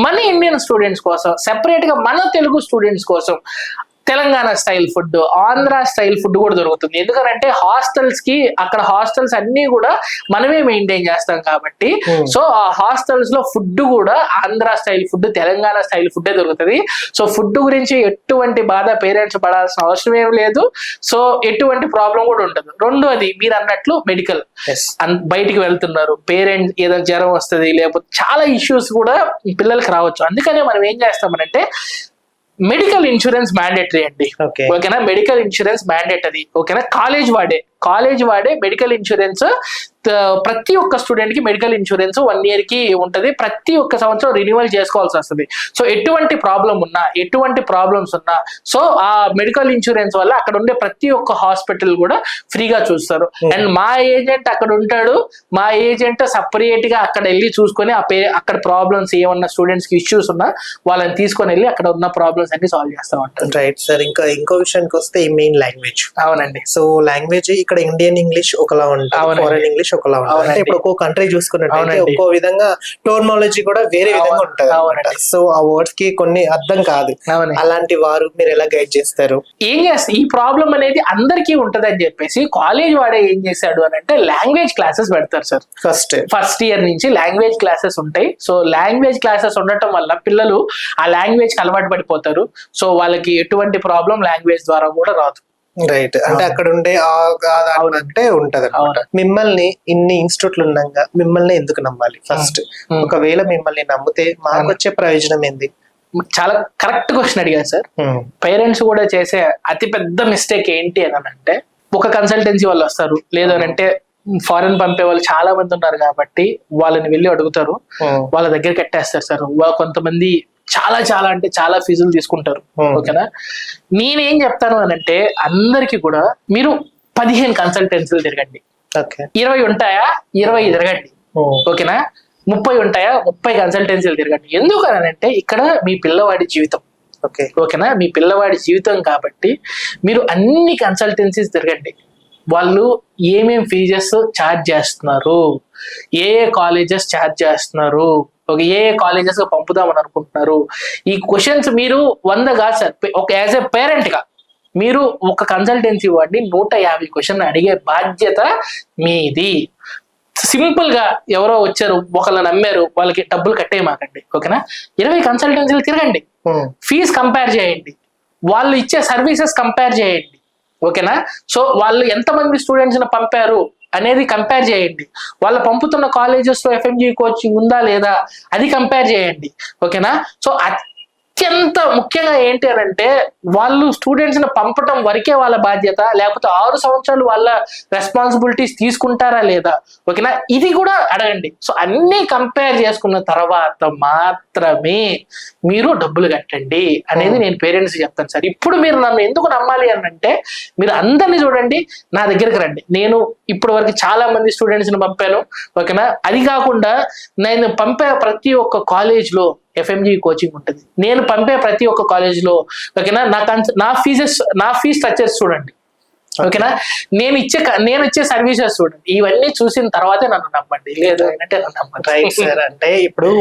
మన ఇండియన్ స్టూడెంట్స్ కోసం సెపరేట్ గా మన తెలుగు స్టూడెంట్స్ కోసం Telangana style food, Andhra style food కూడా దొరుకుతుంది. ఎందుకంటే హాస్టల్స్ కి అక్కడ హాస్టల్స్ అన్ని కూడా మనమే మెయింటైన్ చేస్తాం కాబట్టి, సో ఆ హాస్టల్స్ లో ఫుడ్ కూడా Andhra style food, Telangana style food దొరుకుతుంది. సో ఫుడ్ గురించి ఎటువంటి బాధ పేరెంట్స్ పడాల్సిన అవసరం ఏం లేదు. సో ఎటువంటి ప్రాబ్లం కూడా ఉండదు. రెండోది మీరు అన్నట్లు మెడికల్, బయటికి వెళ్తున్నారు, పేరెంట్స్ ఏదైనా జ్వరం వస్తుంది, లేకపోతే చాలా ఇష్యూస్ కూడా పిల్లలకి రావచ్చు. అందుకనే మనం ఏం చేస్తామనంటే మెడికల్ ఇన్సూరెన్స్ మ్యాండేటరీ అండి. ఓకేనా, మెడికల్ ఇన్సూరెన్స్ మ్యాండేటరీ. ఓకేనా, కాలేజ్ వాడే మెడికల్ ఇన్సూరెన్స్ ప్రతి ఒక్క స్టూడెంట్ కి మెడికల్ ఇన్సూరెన్స్ 1 year కి ఉంటది. ప్రతి ఒక్క సంవత్సరం రిన్యూవల్ చేసుకోవాల్సి వస్తుంది. సో ఎటువంటి ప్రాబ్లం ఉన్నా, ఎటువంటి ప్రాబ్లమ్స్ ఉన్నా, సో ఆ మెడికల్ ఇన్సూరెన్స్ వల్ల అక్కడ ఉండే ప్రతి ఒక్క హాస్పిటల్ కూడా ఫ్రీగా చూస్తారు. అండ్ మా ఏజెంట్ అక్కడ ఉంటాడు. మా ఏజెంట్ సపరేట్ గా అక్కడ వెళ్ళి చూసుకొని అక్కడ ప్రాబ్లమ్స్ ఏమన్నా స్టూడెంట్స్ కి ఇష్యూస్ ఉన్నా వాళ్ళని తీసుకొని వెళ్ళి అక్కడ ఉన్న ప్రాబ్లమ్స్ అన్ని సాల్వ్ చేస్తా ఉంటారు. Right sir. ఇంకో విషయానికి వస్తే ఈ మెయిన్ లాంగ్వేజ్. అవునండి. సో లాంగ్వేజ్ ఇక్కడ ఇండియన్ ఇంగ్లీష్ ఒకలా ఉంటుంది, ఫారెన్ ఇంగ్లీష్ ఒకలా ఉంటుంది. అంటే ఇప్పుడు ఒక్కో కంట్రీ చూసుకున్నట్టయితే ఒక్కో విధంగా టర్మినాలజీ కూడా వేరే విధంగా ఉంటుంది. సో ఆ వర్డ్స్ కి కొన్ని అర్థం కాదు. అలాంటి వారు మీరు ఎలా గైడ్ చేస్తారు? ఏం చేస్తారు, ఈ ప్రాబ్లం అనేది అందరికీ ఉంటది అని చెప్పేసి కాలేజ్ వాడే ఏం చేశాడు అని అంటే లాంగ్వేజ్ క్లాసెస్ పెడతారు సార్. ఫస్ట్ ఇయర్ నుంచి లాంగ్వేజ్ క్లాసెస్ ఉంటాయి. సో లాంగ్వేజ్ క్లాసెస్ ఉండటం వల్ల పిల్లలు ఆ లాంగ్వేజ్ కి అలవాటు పడిపోతారు. సో వాళ్ళకి ఎటువంటి ప్రాబ్లం లాంగ్వేజ్ ద్వారా కూడా రాదు. రైట్. అంటే అక్కడ ఉండే అంటే ఉంటది అనమాట. మిమ్మల్ని ఇన్ని ఇన్స్టిట్యూట్లు ఉండగా మిమ్మల్ని ఎందుకు నమ్మాలి? ఫస్ట్ ఒకవేళ మిమ్మల్ని నమ్మితే మాకు వచ్చే ప్రయోజనం ఏంది? చాలా కరెక్ట్ క్వశ్చన్ అడిగారు సార్. పేరెంట్స్ కూడా చేసే అతి పెద్ద మిస్టేక్ ఏంటి అని అంటే, ఒక కన్సల్టెన్సీ వాళ్ళు వస్తారు, లేదు అని అంటే ఫారెన్ పంపే వాళ్ళు చాలా మంది ఉన్నారు కాబట్టి వాళ్ళని వెళ్ళి అడుగుతారు, వాళ్ళ దగ్గర కట్టేస్తారు సార్. కొంతమంది చాలా అంటే చాలా ఫీజులు తీసుకుంటారు. ఓకేనా, నేనేం చెప్తాను అని అంటే అందరికి కూడా మీరు 15 కన్సల్టెన్సీలు తిరగండి. 20 ఉంటాయా 20 తిరగండి. ఓకేనా, 30 ఉంటాయా 30 కన్సల్టెన్సీలు తిరగండి. ఎందుకనంటే ఇక్కడ మీ పిల్లవాడి జీవితం. ఓకేనా, మీ పిల్లవాడి జీవితం కాబట్టి మీరు అన్ని కన్సల్టెన్సీస్ తిరగండి. వాళ్ళు ఏమేం ఫీజెస్ ఛార్జ్ చేస్తున్నారు, ఏ కాలేజెస్ ఛార్జ్ చేస్తున్నారు, ఏ కాలేజెస్ పంపుదామని అనుకుంటున్నారు, ఈ క్వశ్చన్స్ మీరు 100 కాదు సార్. ఒక యాజ్ ఎ పేరెంట్ గా మీరు ఒక కన్సల్టెన్సీ వాడిని 150 క్వశ్చన్ అడిగే బాధ్యత మీది. సింపుల్ గా ఎవరో వచ్చారు, ఒకళ్ళని నమ్మారు, వాళ్ళకి డబ్బులు కట్టేయమాకండి. ఓకేనా, 20 కన్సల్టెన్సీలు తిరగండి, ఫీజు కంపేర్ చేయండి, వాళ్ళు ఇచ్చే సర్వీసెస్ కంపేర్ చేయండి. ఓకేనా, సో వాళ్ళు ఎంతమంది స్టూడెంట్స్ ని పంపారు అనేది కంపేర్ చేయండి, వాళ్ళు పంపుతున్న కాలేజెస్ లో FMG కోచింగ్ ఉందా లేదా అది కంపేర్ చేయండి. ఓకేనా, సో అత్యంత ముఖ్యంగా ఏంటి అని అంటే వాళ్ళు స్టూడెంట్స్ ని పంపటం వరకే వాళ్ళ బాధ్యత, లేకపోతే 6 సంవత్సరాలు వాళ్ళ రెస్పాన్సిబిలిటీస్ తీసుకుంటారా లేదా. ఓకేనా, ఇది కూడా అడగండి. సో అన్ని కంపేర్ చేసుకున్న తర్వాత మాత్రమే మీరు డబ్బులు కట్టండి అనేది నేను పేరెంట్స్ చెప్తాను సార్. ఇప్పుడు మీరు నన్ను ఎందుకు నమ్మాలి అని అంటే మీరు అందరినీ చూడండి, నా దగ్గరికి రండి. నేను ఇప్పటి వరకు చాలా మంది స్టూడెంట్స్ ని పంపాను. ఓకేనా, అది కాకుండా నేను పంపే ప్రతి ఒక్క కాలేజ్ లో FMG కోచింగ్ ఉంటుంది. నేను పంపే ప్రతి ఒక్క కాలేజ్ లో ఓకేనా నా ఫీజ్ స్ట్రక్చర్స్ చూడండి. ఓకేనా, నేను ఇచ్చే సర్వీసెస్ చూడండి. ఇవన్నీ చూసిన తర్వాతే నన్ను నమ్మండి, లేదు అంటే నన్ను నమ్మండి. Right sir. అంటే ఇప్పుడు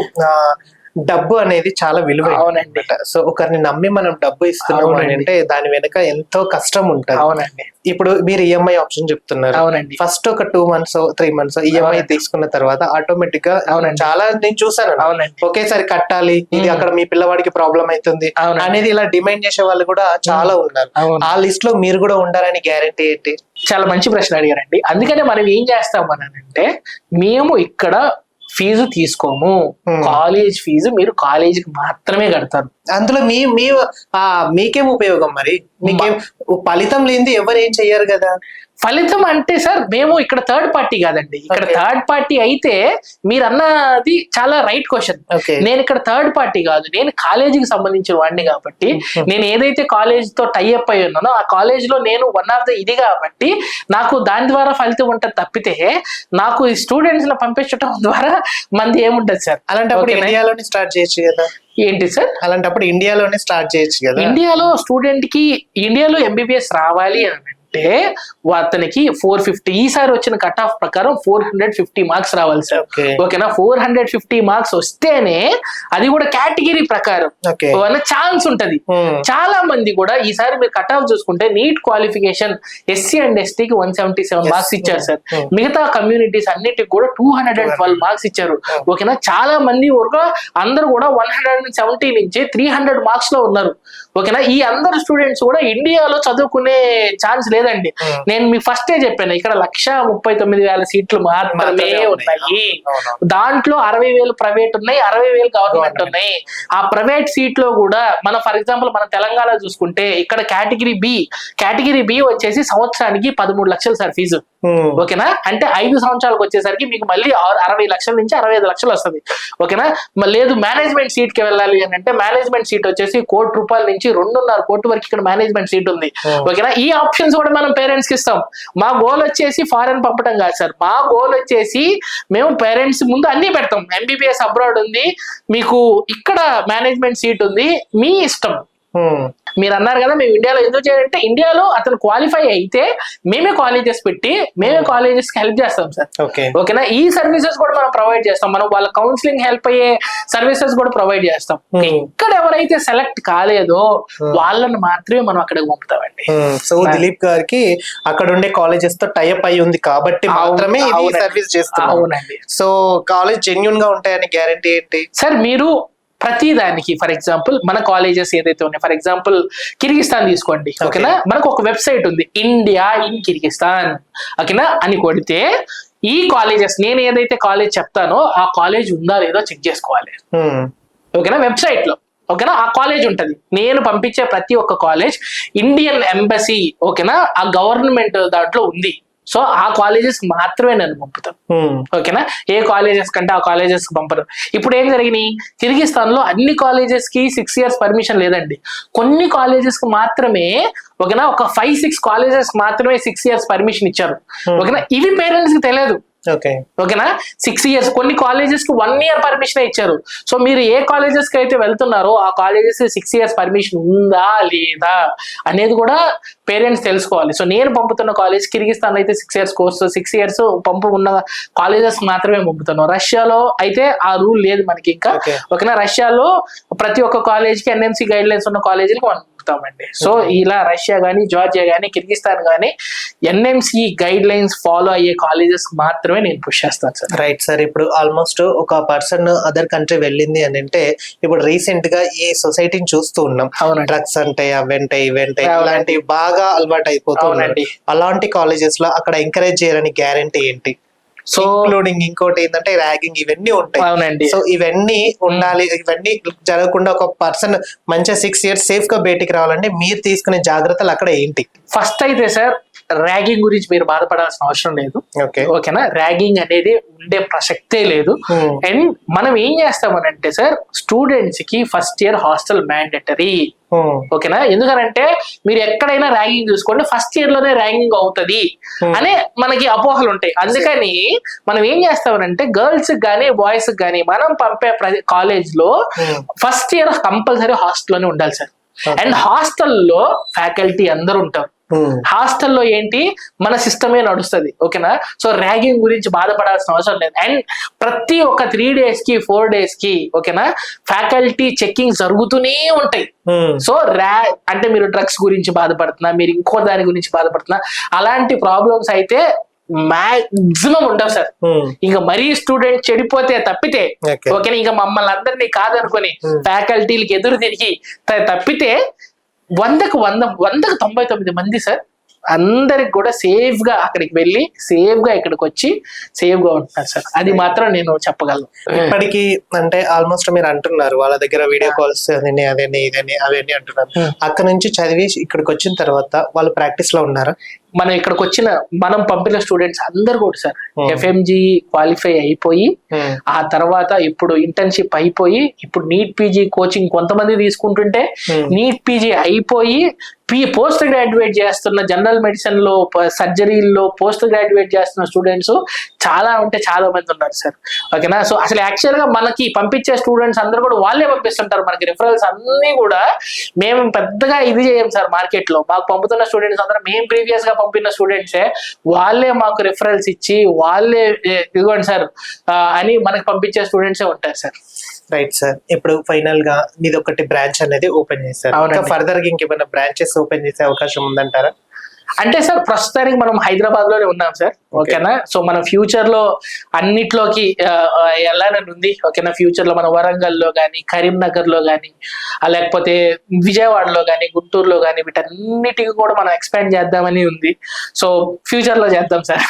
డబ్బు అనేది చాలా విలువైనది. సో ఒకరిని నమ్మి మనం డబ్బు ఇస్తున్నాం అంటే దాని వెనక ఎంతో కష్టం ఉంటుంది. అవునండి. ఇప్పుడు మీరు EMI ఆప్షన్ చెప్తున్నారు. అవునండి. ఫస్ట్ ఒక 2 months 3 months EMI తీసుకున్న తర్వాత ఆటోమేటిక్ గా చాలా నేను చూసాను. ఒకేసారి కట్టాలి, ఇది అక్కడ మీ పిల్లవాడికి ప్రాబ్లం అవుతుంది అనేది ఇలా డిమాండ్ చేసే వాళ్ళు కూడా చాలా ఉన్నారు. ఆ లిస్ట్ లో మీరు కూడా ఉండాలని గ్యారంటీ ఏంటి? చాలా మంచి ప్రశ్న అడిగారండి. అందుకనే మనం ఏం చేస్తాం అంటే మేము ఇక్కడ ఫీజు తీసుకోము, కాలేజ్ ఫీజు మీరు కాలేజీకి మాత్రమే కడతారు. అందులో మీకేం ఉపయోగం? మరి మీకేం ఫలితం లేనిది ఎవరు ఏం చెయ్యరు కదా. ఫలితం అంటే సార్ మేము ఇక్కడ థర్డ్ పార్టీ కాదండి. ఇక్కడ థర్డ్ పార్టీ అయితే మీరు అన్నది చాలా రైట్ క్వశ్చన్. నేను ఇక్కడ థర్డ్ పార్టీ కాదు, నేను కాలేజీకి సంబంధించిన వాడిని కాబట్టి నేను ఏదైతే కాలేజ్ తో టైఅప్ అయి ఉన్నానో ఆ కాలేజ్ లో నేను వన్ ఆఫ్ ద ఇది కాబట్టి నాకు దాని ద్వారా ఫలితం ఉంటుంది తప్పితే నాకు ఈ స్టూడెంట్స్ ని పంపించడం ద్వారా మంది ఏముంటది సార్. అలాంటప్పుడు ఇండియాలోనే స్టార్ట్ చేయొచ్చు కదా. ఏంటి సార్? అలాంటప్పుడు ఇండియాలోనే స్టార్ట్ చేయొచ్చు కదా. ఇండియాలో MBBS రావాలి అని అంటే అతనికి 450 ఈసారి వచ్చిన కట్ ఆఫ్ ప్రకారం 450 మార్క్స్ రావాలి సార్. ఓకేనా, 450 మార్క్స్ వస్తేనే అది కూడా కేటగిరీ ప్రకారం ఛాన్స్ ఉంటది. చాలా మంది కూడా ఈసారి మీరు కట్ ఆఫ్ చూసుకుంటే NEET qualification SC and ST కి 177 మార్క్స్ ఇచ్చారు సార్. మిగతా కమ్యూనిటీస్ అన్నిటికి కూడా 212 మార్క్స్ ఇచ్చారు. ఓకేనా, చాలా మంది అందరూ కూడా 170 నుంచి 300 మార్క్స్ లో ఉన్నారు. ఓకేనా, ఈ అందరు స్టూడెంట్స్ కూడా ఇండియాలో చదువుకునే ఛాన్స్ లేదండి. నేను మీకు ఫస్టే చెప్పాను, ఇక్కడ 139,000 సీట్లు మాత్రమే ఉన్నాయి. దాంట్లో 60,000 ప్రైవేట్ ఉన్నాయి, 60,000 గవర్నమెంట్ ఉన్నాయి. ఆ ప్రైవేట్ సీట్ లో కూడా ఫర్ ఎగ్జాంపుల్ మన తెలంగాణ చూసుకుంటే ఇక్కడ కేటగిరీ బి వచ్చేసి సంవత్సరానికి 13 లక్షలు సార్ ఫీజు. ఓకేనా, అంటే 5 సంవత్సరాలకు వచ్చేసరికి మీకు మళ్ళీ 60 లక్షల నుంచి 65 లక్షలు వస్తుంది. ఓకేనా, లేదు మేనేజ్మెంట్ సీట్ కి వెళ్ళాలి అని అంటే మేనేజ్మెంట్ సీట్ వచ్చేసి ₹1,00,00,000 నుంచి 2.5 కోట్ల వరకు ఇక్కడ మేనేజ్మెంట్ సీట్ ఉంది. ఓకేనా, ఈ ఆప్షన్స్ కూడా మనం పేరెంట్స్ కి ఇస్తాం. మా గోల్ వచ్చేసి ఫారెన్ పంపడం కాదు సార్, మా గోల్ వచ్చేసి మేము పేరెంట్స్ ముందు అన్ని పెడతాం. MBBS అబ్రాడ్ ఉంది, మీకు ఇక్కడ మేనేజ్మెంట్ సీట్ ఉంది, మీ ఇష్టం. మీరు అన్నారు కదా మేము ఇండియాలో ఎందుకు చేయాలంటే, ఇండియాలో అతను క్వాలిఫై అయితే మేమే కాలేజెస్ పెట్టి మేమే కాలేజెస్ కి హెల్ప్ చేస్తాం సార్. ఓకేనా, ఈ సర్వీసెస్ కూడా మనం ప్రొవైడ్ చేస్తాం. మనం వాళ్ళ కౌన్సిలింగ్ హెల్ప్ అయ్యే సర్వీసెస్ కూడా ప్రొవైడ్ చేస్తాం. ఇక్కడ ఎవరైతే సెలెక్ట్ కాలేదో వాళ్ళని మాత్రమే మనం అక్కడికి పంపుతామండి. సో దిలీప్ గారికి అక్కడ ఉండే కాలేజెస్ తో టైఅప్ అయి ఉంది కాబట్టి మాత్రమే సర్వీస్ చేస్తాం. అవునండి. సో కాలేజ్ జెన్యూన్ గా ఉంటాయని గ్యారంటీ ఏంటి సార్? మీరు ప్రతి దానికి ఫర్ ఎగ్జాంపుల్ మన కాలేజెస్ ఏదైతే ఉన్నాయి, ఫర్ ఎగ్జాంపుల్ కిర్గిస్తాన్ తీసుకోండి. ఓకేనా, మనకు ఒక వెబ్సైట్ ఉంది, ఇండియా ఇన్ కిర్గిస్తాన్. ఓకేనా అని కొడితే ఈ కాలేజెస్ నేను ఏదైతే కాలేజ్ చెప్తానో ఆ కాలేజ్ ఉందా లేదో చెక్ చేసుకోవాలి. ఓకేనా, వెబ్సైట్ లో ఓకేనా ఆ కాలేజ్ ఉంటది. నేను పంపించే ప్రతి ఒక్క కాలేజ్ ఇండియన్ ఎంబసీ ఓకేనా ఆ గవర్నమెంట్ దాంట్లో ఉంది. సో ఆ కాలేజెస్ మాత్రమే నేను పంపుతాను. ఓకేనా, ఏ కాలేజెస్ కంటే ఆ కాలేజెస్ పంపరు. ఇప్పుడు ఏం జరిగినాయి, కిర్గిస్తాన్ లో అన్ని కాలేజెస్ కి 6 years పర్మిషన్ లేదండి. కొన్ని కాలేజెస్ కి మాత్రమే ఓకేనా, ఒక 5-6 కాలేజెస్ మాత్రమే 6 years పర్మిషన్ ఇచ్చారు. ఓకేనా, ఇవి పేరెంట్స్ కి తెలియదు. ఓకేనా, 6 years, కొన్ని కాలేజెస్ కి 1 year పర్మిషన్ ఇచ్చారు. సో మీరు ఏ కాలేజెస్ కి అయితే వెళ్తున్నారో ఆ కాలేజెస్ 6 years పర్మిషన్ ఉందా లేదా అనేది కూడా పేరెంట్స్ తెలుసుకోవాలి. సో నేను పంపుతున్న కాలేజ్ కిర్గిస్తాన్ అయితే 6 years కోర్సు, 6 years పంపు ఉన్న కాలేజెస్ మాత్రమే పంపుతున్నాం. రష్యాలో అయితే ఆ రూల్ లేదు మనకి ఇంకా. ఓకేనా, రష్యాలో ప్రతి ఒక్క కాలేజ్ కి NMC గైడ్ లైన్స్ ఉన్న కాలేజీలకు పంపుతామండి. సో ఇలా రష్యా గానీ, జార్జియా గానీ, కిర్గిస్తాన్ గానీ NMC గైడ్ లైన్స్ ఫాలో అయ్యే కాలేజెస్ మాత్రమే నేను పుష్ చేస్తాను సార్. రైట్ సార్, ఇప్పుడు ఆల్మోస్ట్ ఒక పర్సన్ అదర్ కంట్రీ వెళ్ళింది అని అంటే ఇప్పుడు రీసెంట్ గా ఈ సొసైటీని చూస్తూ ఉన్నాం. డ్రగ్స్ అంటే అవంటాయి ఇవంటాయి ఇలాంటివి బాగా అలవాటు అయిపోతుంది. అలాంటి కాలేజెస్ లో అక్కడ ఎంకరేజ్ చేయాలని గ్యారంటీ ఏంటి? సో ఇంక్లూడింగ్ ఇంకోటి ఏంటంటే ర్యాగింగ్ ఇవన్నీ ఉంటాయి. అవునండి. సో ఇవన్నీ ఉండాలి, ఇవన్నీ జరగకుండా ఒక పర్సన్ మంచిగా 6 years సేఫ్ గా బయటికి రావాలంటే మీరు తీసుకునే జాగ్రత్తలు అక్కడ ఏంటి? ఫస్ట్ అయితే సార్ ర్యాగింగ్ గురించి మీరు బాధపడాల్సిన అవసరం లేదు. ఓకేనా, ర్యాగింగ్ అనేది ఉండే ప్రసక్తే లేదు. అండ్ మనం ఏం చేస్తామనంటే సార్, స్టూడెంట్స్ కి ఫస్ట్ ఇయర్ హాస్టల్ మ్యాండేటరీ. ఓకేనా, ఎందుకనంటే మీరు ఎక్కడైనా ర్యాగింగ్ చూసుకోండి, ఫస్ట్ ఇయర్ లోనే ర్యాగింగ్ అవుతుంది అనే మనకి అపోహలు ఉంటాయి. అందుకని మనం ఏం చేస్తామనంటే గర్ల్స్ గానీ బాయ్స్ గానీ మనం పంపే కాలేజ్ లో ఫస్ట్ ఇయర్ కంపల్సరీ హాస్టల్లోనే ఉండాలి సార్. అండ్ హాస్టల్లో ఫ్యాకల్టీ అందరూ ఉంటారు. హాస్టల్లో ఏంటి మన సిస్టమే నడుస్తుంది. ఓకేనా, సో ర్యాగింగ్ గురించి బాధపడాల్సిన అవసరం లేదు. అండ్ ప్రతి ఒక్క 3 days కి 4 days కి ఓకేనా ఫ్యాకల్టీ చెకింగ్ జరుగుతూనే ఉంటాయి. సో అంటే మీరు డ్రగ్స్ గురించి బాధపడుతున్నా, మీరు ఇంకో దాని గురించి బాధపడుతున్నా, అలాంటి ప్రాబ్లమ్స్ అయితే మాక్సిమం ఉండవు సార్. ఇంకా మరీ స్టూడెంట్ చెడిపోతే తప్పితే ఓకేనా, ఇంకా మమ్మల్ని అందరినీ కాదనుకొని ఫ్యాకల్టీలకి ఎదురు తిరిగి తప్పితే 100కు 99 మంది సార్ అందరికి కూడా సేఫ్ గా అక్కడికి వెళ్ళి సేఫ్ గా ఇక్కడికి వచ్చి సేఫ్ గా ఉంటున్నారు సార్. అది మాత్రం నేను చెప్పగలను. ఇప్పటికి అంటే ఆల్మోస్ట్ మీరు అంటున్నారు వాళ్ళ దగ్గర వీడియో కాల్స్ అదని అదని ఇదని అవన్నీ అంటున్నారు. అక్కడ నుంచి చదివి ఇక్కడికి వచ్చిన తర్వాత వాళ్ళు ప్రాక్టీస్ లో ఉన్నారా? మనం ఇక్కడికి వచ్చిన మనం పంపిన స్టూడెంట్స్ అందరు కూడా సార్ FMG క్వాలిఫై అయిపోయి ఆ తర్వాత ఇప్పుడు ఇంటర్న్షిప్ అయిపోయి ఇప్పుడు నీట్ PG కోచింగ్ కొంతమంది తీసుకుంటుంటే నీట్ PG అయిపోయి పోస్ట్ గ్రాడ్యుయేట్ చేస్తున్న జనరల్ మెడిసిన్ లో సర్జరీల్లో పోస్ట్ గ్రాడ్యుయేట్ చేస్తున్న స్టూడెంట్స్ చాలా అంటే చాలా మంది ఉన్నారు సార్. ఓకేనా. సో అసలు యాక్చువల్ గా మనకి పంపించే స్టూడెంట్స్ అందరూ కూడా వాళ్ళే పంపిస్తుంటారు మనకి రిఫరల్స్ అన్ని కూడా. మేము పెద్దగా ఇది చేయం సార్ మార్కెట్ లో. మాకు పంపుతున్న స్టూడెంట్స్ అందరూ మేము ప్రీవియస్ గా పంపిన స్టూడెంట్సే వాళ్ళే మాకు రిఫరల్స్ ఇచ్చి వాళ్ళే ఇదిగోండి సార్ అని మనకి పంపించే స్టూడెంట్సే ఉంటారు సార్. Right sir. ఇప్పుడు ఫైనల్ గా మీది ఒకటి బ్రాంచ్ అనేది ఓపెన్ చేశారు. ఇంకా ఫర్దర్ గా ఇంకేమైనా బ్రాంచెస్ ఓపెన్ చేసే అవకాశం ఉందంటారా? అంటే సార్ ప్రస్తుతానికి మనం హైదరాబాద్ లోనే ఉన్నాం సార్. ఓకేనా. సో మన ఫ్యూచర్ లో అన్నిట్లోకి వెళ్ళాలని ఉంది. ఓకేనా. ఫ్యూచర్ లో మన వరంగల్లో కానీ, కరీంనగర్ లో కానీ, లేకపోతే విజయవాడలో కానీ, గుంటూరులో కానీ వీటన్నిటికి కూడా మనం ఎక్స్పాండ్ చేద్దామని ఉంది. సో ఫ్యూచర్ లో చేద్దాం సార్.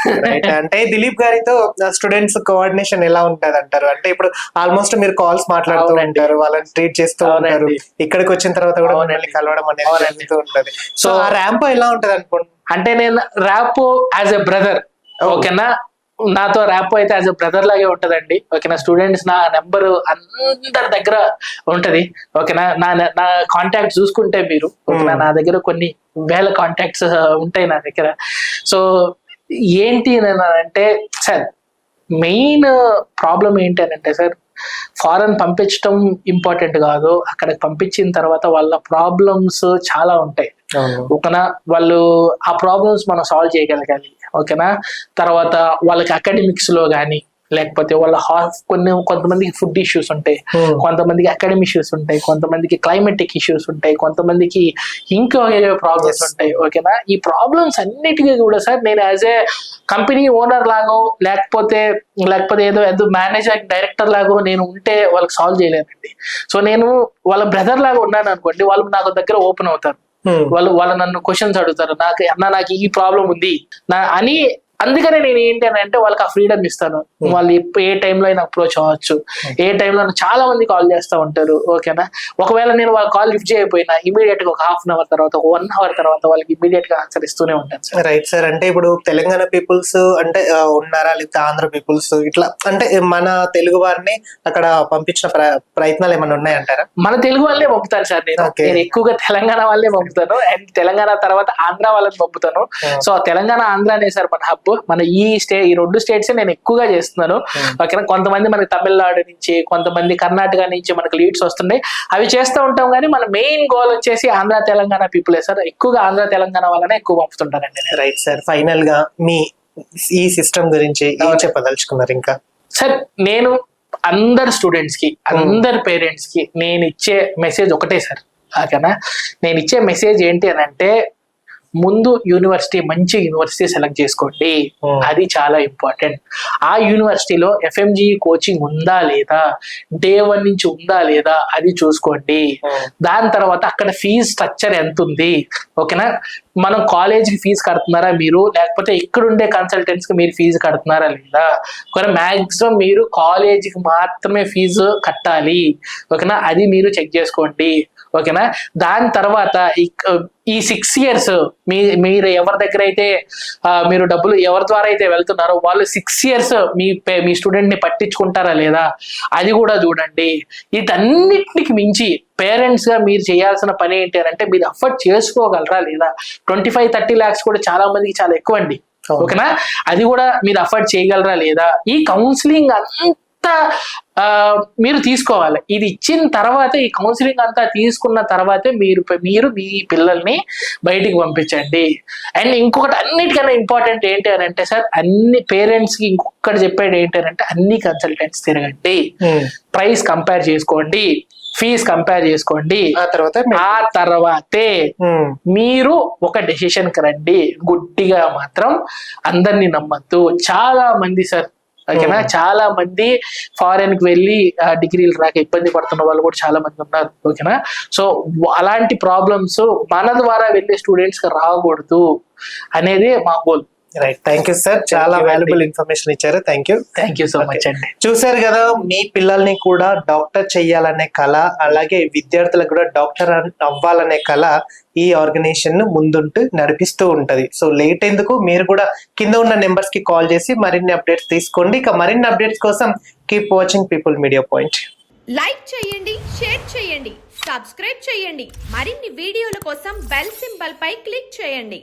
అంటే దిలీప్ గారితో స్టూడెంట్స్ కోఆర్డినేషన్ ఎలా ఉంటది అంటారు? అంటే ఇప్పుడు ఆల్మోస్ట్ మీరు కాల్స్ మాట్లాడుతూ ఉంటారు, వాళ్ళని ట్రీట్ చేస్తూ ఉంటారు, ఇక్కడికి వచ్చిన తర్వాత కూడా మిమ్మల్ని కలవడం అనేది జరుగుతూ ఉంటది. సో ఆ ర్యాంప్ ఎలా ఉంటది అనుకోండి? అంటే నేను ర్యాపో యాజ్ ఎ బ్రదర్. ఓకేనా. నాతో ర్యాపో అయితే యాజ్ ఎ బ్రదర్ లాగే ఉంటదండి. ఓకేనా. స్టూడెంట్స్ నా నెంబర్ అందరి దగ్గర ఉంటది. ఓకేనా. నా కాంటాక్ట్ చూసుకుంటే మీరు, ఓకేనా, నా దగ్గర కొన్ని వేల కాంటాక్ట్స్ ఉంటాయి నా దగ్గర. సో ఏంటి అంటే సార్ మెయిన్ ప్రాబ్లం ఏంటి అని అంటే సార్, ఫారెన్ పంపించడం ఇంపార్టెంట్ కాదు, అక్కడికి పంపించిన తర్వాత వాళ్ళ ప్రాబ్లమ్స్ చాలా ఉంటాయి. ఓకేనా. వాళ్ళు ఆ ప్రాబ్లమ్స్ మనం సాల్వ్ చేయగలగాలి. ఓకేనా. తర్వాత వాళ్ళకి అకాడమిక్స్ లో కానీ, లేకపోతే వాళ్ళ కొంతమందికి ఫుడ్ ఇష్యూస్ ఉంటాయి, కొంతమందికి అకాడమిక్ ఇష్యూస్ ఉంటాయి, కొంతమందికి క్లైమేటిక్ ఇష్యూస్ ఉంటాయి, కొంతమందికి ఇంకా ప్రాబ్లమ్స్ ఉంటాయి. ఓకేనా. ఈ ప్రాబ్లమ్స్ అన్నిటికీ కూడా సార్ నేను యాజ్ ఏ కంపెనీ ఓనర్ లాగో లేకపోతే ఏదో మేనేజర్ డైరెక్టర్ లాగో నేను ఉంటే వాళ్ళకి సాల్వ్ చేయలేనండి. సో నేను వాళ్ళ బ్రదర్ లాగా ఉన్నాను అనుకోండి, వాళ్ళు నాకు దగ్గర ఓపెన్ అవుతారు. వాళ్ళు నన్ను క్వశ్చన్స్ అడుగుతారు, నాకు ఈ ప్రాబ్లం ఉంది అని. అందుకనే నేను ఏంటి అని అంటే వాళ్ళకి ఆ ఫ్రీడమ్ ఇస్తాను. వాళ్ళు ఏ టైంలో అయినా అప్రోచ్ అవ్వచ్చు, ఏ టైంలో చాలా మంది కాల్ చేస్తూ ఉంటారు. ఓకేనా. ఒకవేళ నేను వాళ్ళ కాల్ లిఫ్ట్ చేయకపోయినా ఇమీడియట్ గా ఒక హాఫ్ అన్ అవర్ తర్వాత, 1 అవర్ తర్వాత వాళ్ళకి ఇమీడియట్ గా ఆన్సర్ ఇస్తూనే ఉంటాను సార్. Right sir. అంటే ఇప్పుడు తెలంగాణ పీపుల్స్ అంటే ఉన్నారా, లేకపోతే ఆంధ్ర పీపుల్స్ ఇట్లా అంటే మన తెలుగు వారిని అక్కడ పంపించిన ప్రయత్నాలు ఏమైనా ఉన్నాయంటారా? మన తెలుగు వాళ్ళే పంపుతాను సార్. నేను ఎక్కువగా తెలంగాణ వాళ్ళే పంపుతాను, అండ్ తెలంగాణ తర్వాత ఆంధ్ర వాళ్ళని పంపుతాను. సో తెలంగాణ ఆంధ్ర అనే సార్ మన హబ్. మన ఈ 2 స్టేట్స్ నేను ఎక్కువగా చేస్తున్నాను. ఓకేనా. కొంతమంది మనకి తమిళనాడు నుంచి, కొంతమంది కర్ణాటక నుంచి మనకి లీడ్స్ వస్తున్నాయి, అవి చేస్తూ ఉంటాం. కానీ మన మెయిన్ గోల్ వచ్చేసి ఆంధ్ర తెలంగాణ పీపులే సార్. ఎక్కువగా ఆంధ్ర తెలంగాణ వాళ్ళనే ఎక్కువ పంపుతుంటారండి. Right sir. ఫైనల్ గా మీ ఈ సిస్టమ్ గురించి ఏం చెప్పదలుచుకున్నారు? ఇంకా సార్ నేను అందరు స్టూడెంట్స్ కి, అందరు పేరెంట్స్ కి నేను ఇచ్చే మెసేజ్ ఒకటే సార్. ఓకేనా. నేను ఇచ్చే మెసేజ్ ఏంటి అని అంటే, ముందు మంచి యూనివర్సిటీ సెలెక్ట్ చేసుకోండి. అది చాలా ఇంపార్టెంట్. ఆ యూనివర్సిటీలో FMGE కోచింగ్ ఉందా లేదా, Day 1 నుంచి ఉందా లేదా అది చూసుకోండి. దాని తర్వాత అక్కడ ఫీజ్ స్ట్రక్చర్ ఎంత ఉంది. ఓకేనా. మనం కాలేజ్కి ఫీజు కడుతున్నారా మీరు, లేకపోతే ఇక్కడుండే కన్సల్టెంట్స్ కి మీరు ఫీజు కడుతున్నారా లేదా. మాక్సిమం మీరు కాలేజీకి మాత్రమే ఫీజు కట్టాలి. ఓకేనా. అది మీరు చెక్ చేసుకోండి. ఓకేనా. దాని తర్వాత ఈ 6 years మీరు ఎవరి దగ్గర అయితే మీరు డబ్బులు ఎవరి ద్వారా అయితే వెళ్తున్నారో వాళ్ళు 6 years మీ స్టూడెంట్ ని పట్టించుకుంటారా లేదా అది కూడా చూడండి. వీటన్నిటికి మించి పేరెంట్స్ గా మీరు చేయాల్సిన పని ఏంటి అని అంటే, మీరు అఫోర్డ్ చేసుకోగలరా లేదా. 25-30 lakhs కూడా చాలా మందికి చాలా ఎక్కువ అండి. ఓకేనా. అది కూడా మీరు అఫోర్డ్ చేయగలరా లేదా. ఈ కౌన్సిలింగ్ మీరు తీసుకోవాలి. ఇది ఇచ్చిన తర్వాత, ఈ కౌన్సిలింగ్ అంతా తీసుకున్న తర్వాతే మీరు మీ పిల్లల్ని బయటికి పంపించండి. అండ్ ఇంకొకటి అన్నిటికన్నా ఇంపార్టెంట్ ఏంటి అని అంటే సార్, అన్ని పేరెంట్స్ కి ఇంకొకటి చెప్పేది ఏంటి అని అంటే, అన్ని కన్సల్టెంట్స్ తిరగండి, ప్రైస్ కంపేర్ చేసుకోండి, ఫీజ్ కంపేర్ చేసుకోండి. ఆ తర్వాతే మీరు ఒక డెసిషన్ కి రండి. గుడ్డిగా మాత్రం అందరినీ నమ్మద్దు. చాలా మంది సార్, ఓకేనా, చాలా మంది ఫారెన్ కి వెళ్ళి డిగ్రీలు రాక ఇబ్బంది పడుతున్న వాళ్ళు కూడా చాలా మంది ఉన్నారు. ఓకేనా. సో అలాంటి ప్రాబ్లమ్స్ మన ద్వారా వెళ్ళే స్టూడెంట్స్ కి రాకూడదు అనేది మా goal. Right. Thank you sir. చాలా వాల్యుబుల్ ఇన్ఫర్మేషన్ ఇచ్చారు. థ్యాంక్ యూ సో మచ్ అండి. చూసారు కదా, మీ పిల్లల్ని కూడా డాక్టర్ చెయ్యాలనే కళ, అలాగే విద్యార్థులకు కూడా డాక్టర్ అవ్వాలనే కళ ఈ ఆర్గనైజేషన్ ను ముందుంటూ నడిపిస్తూ ఉంటది. సో లేట్ ఎందుకు, మీరు కూడా కింద ఉన్న నెంబర్స్ కి కాల్ చేసి మరిన్ని అప్డేట్స్ తీసుకోండి. ఇక మరిన్ని అప్డేట్స్ కోసం keep watching people media point. Like చేయండి, షేర్ చేయండి, సబ్స్క్రైబ్ చేయండి. మరిన్ని వీడియోల కోసం బెల్ సింబల్ పై క్లిక్ చేయండి.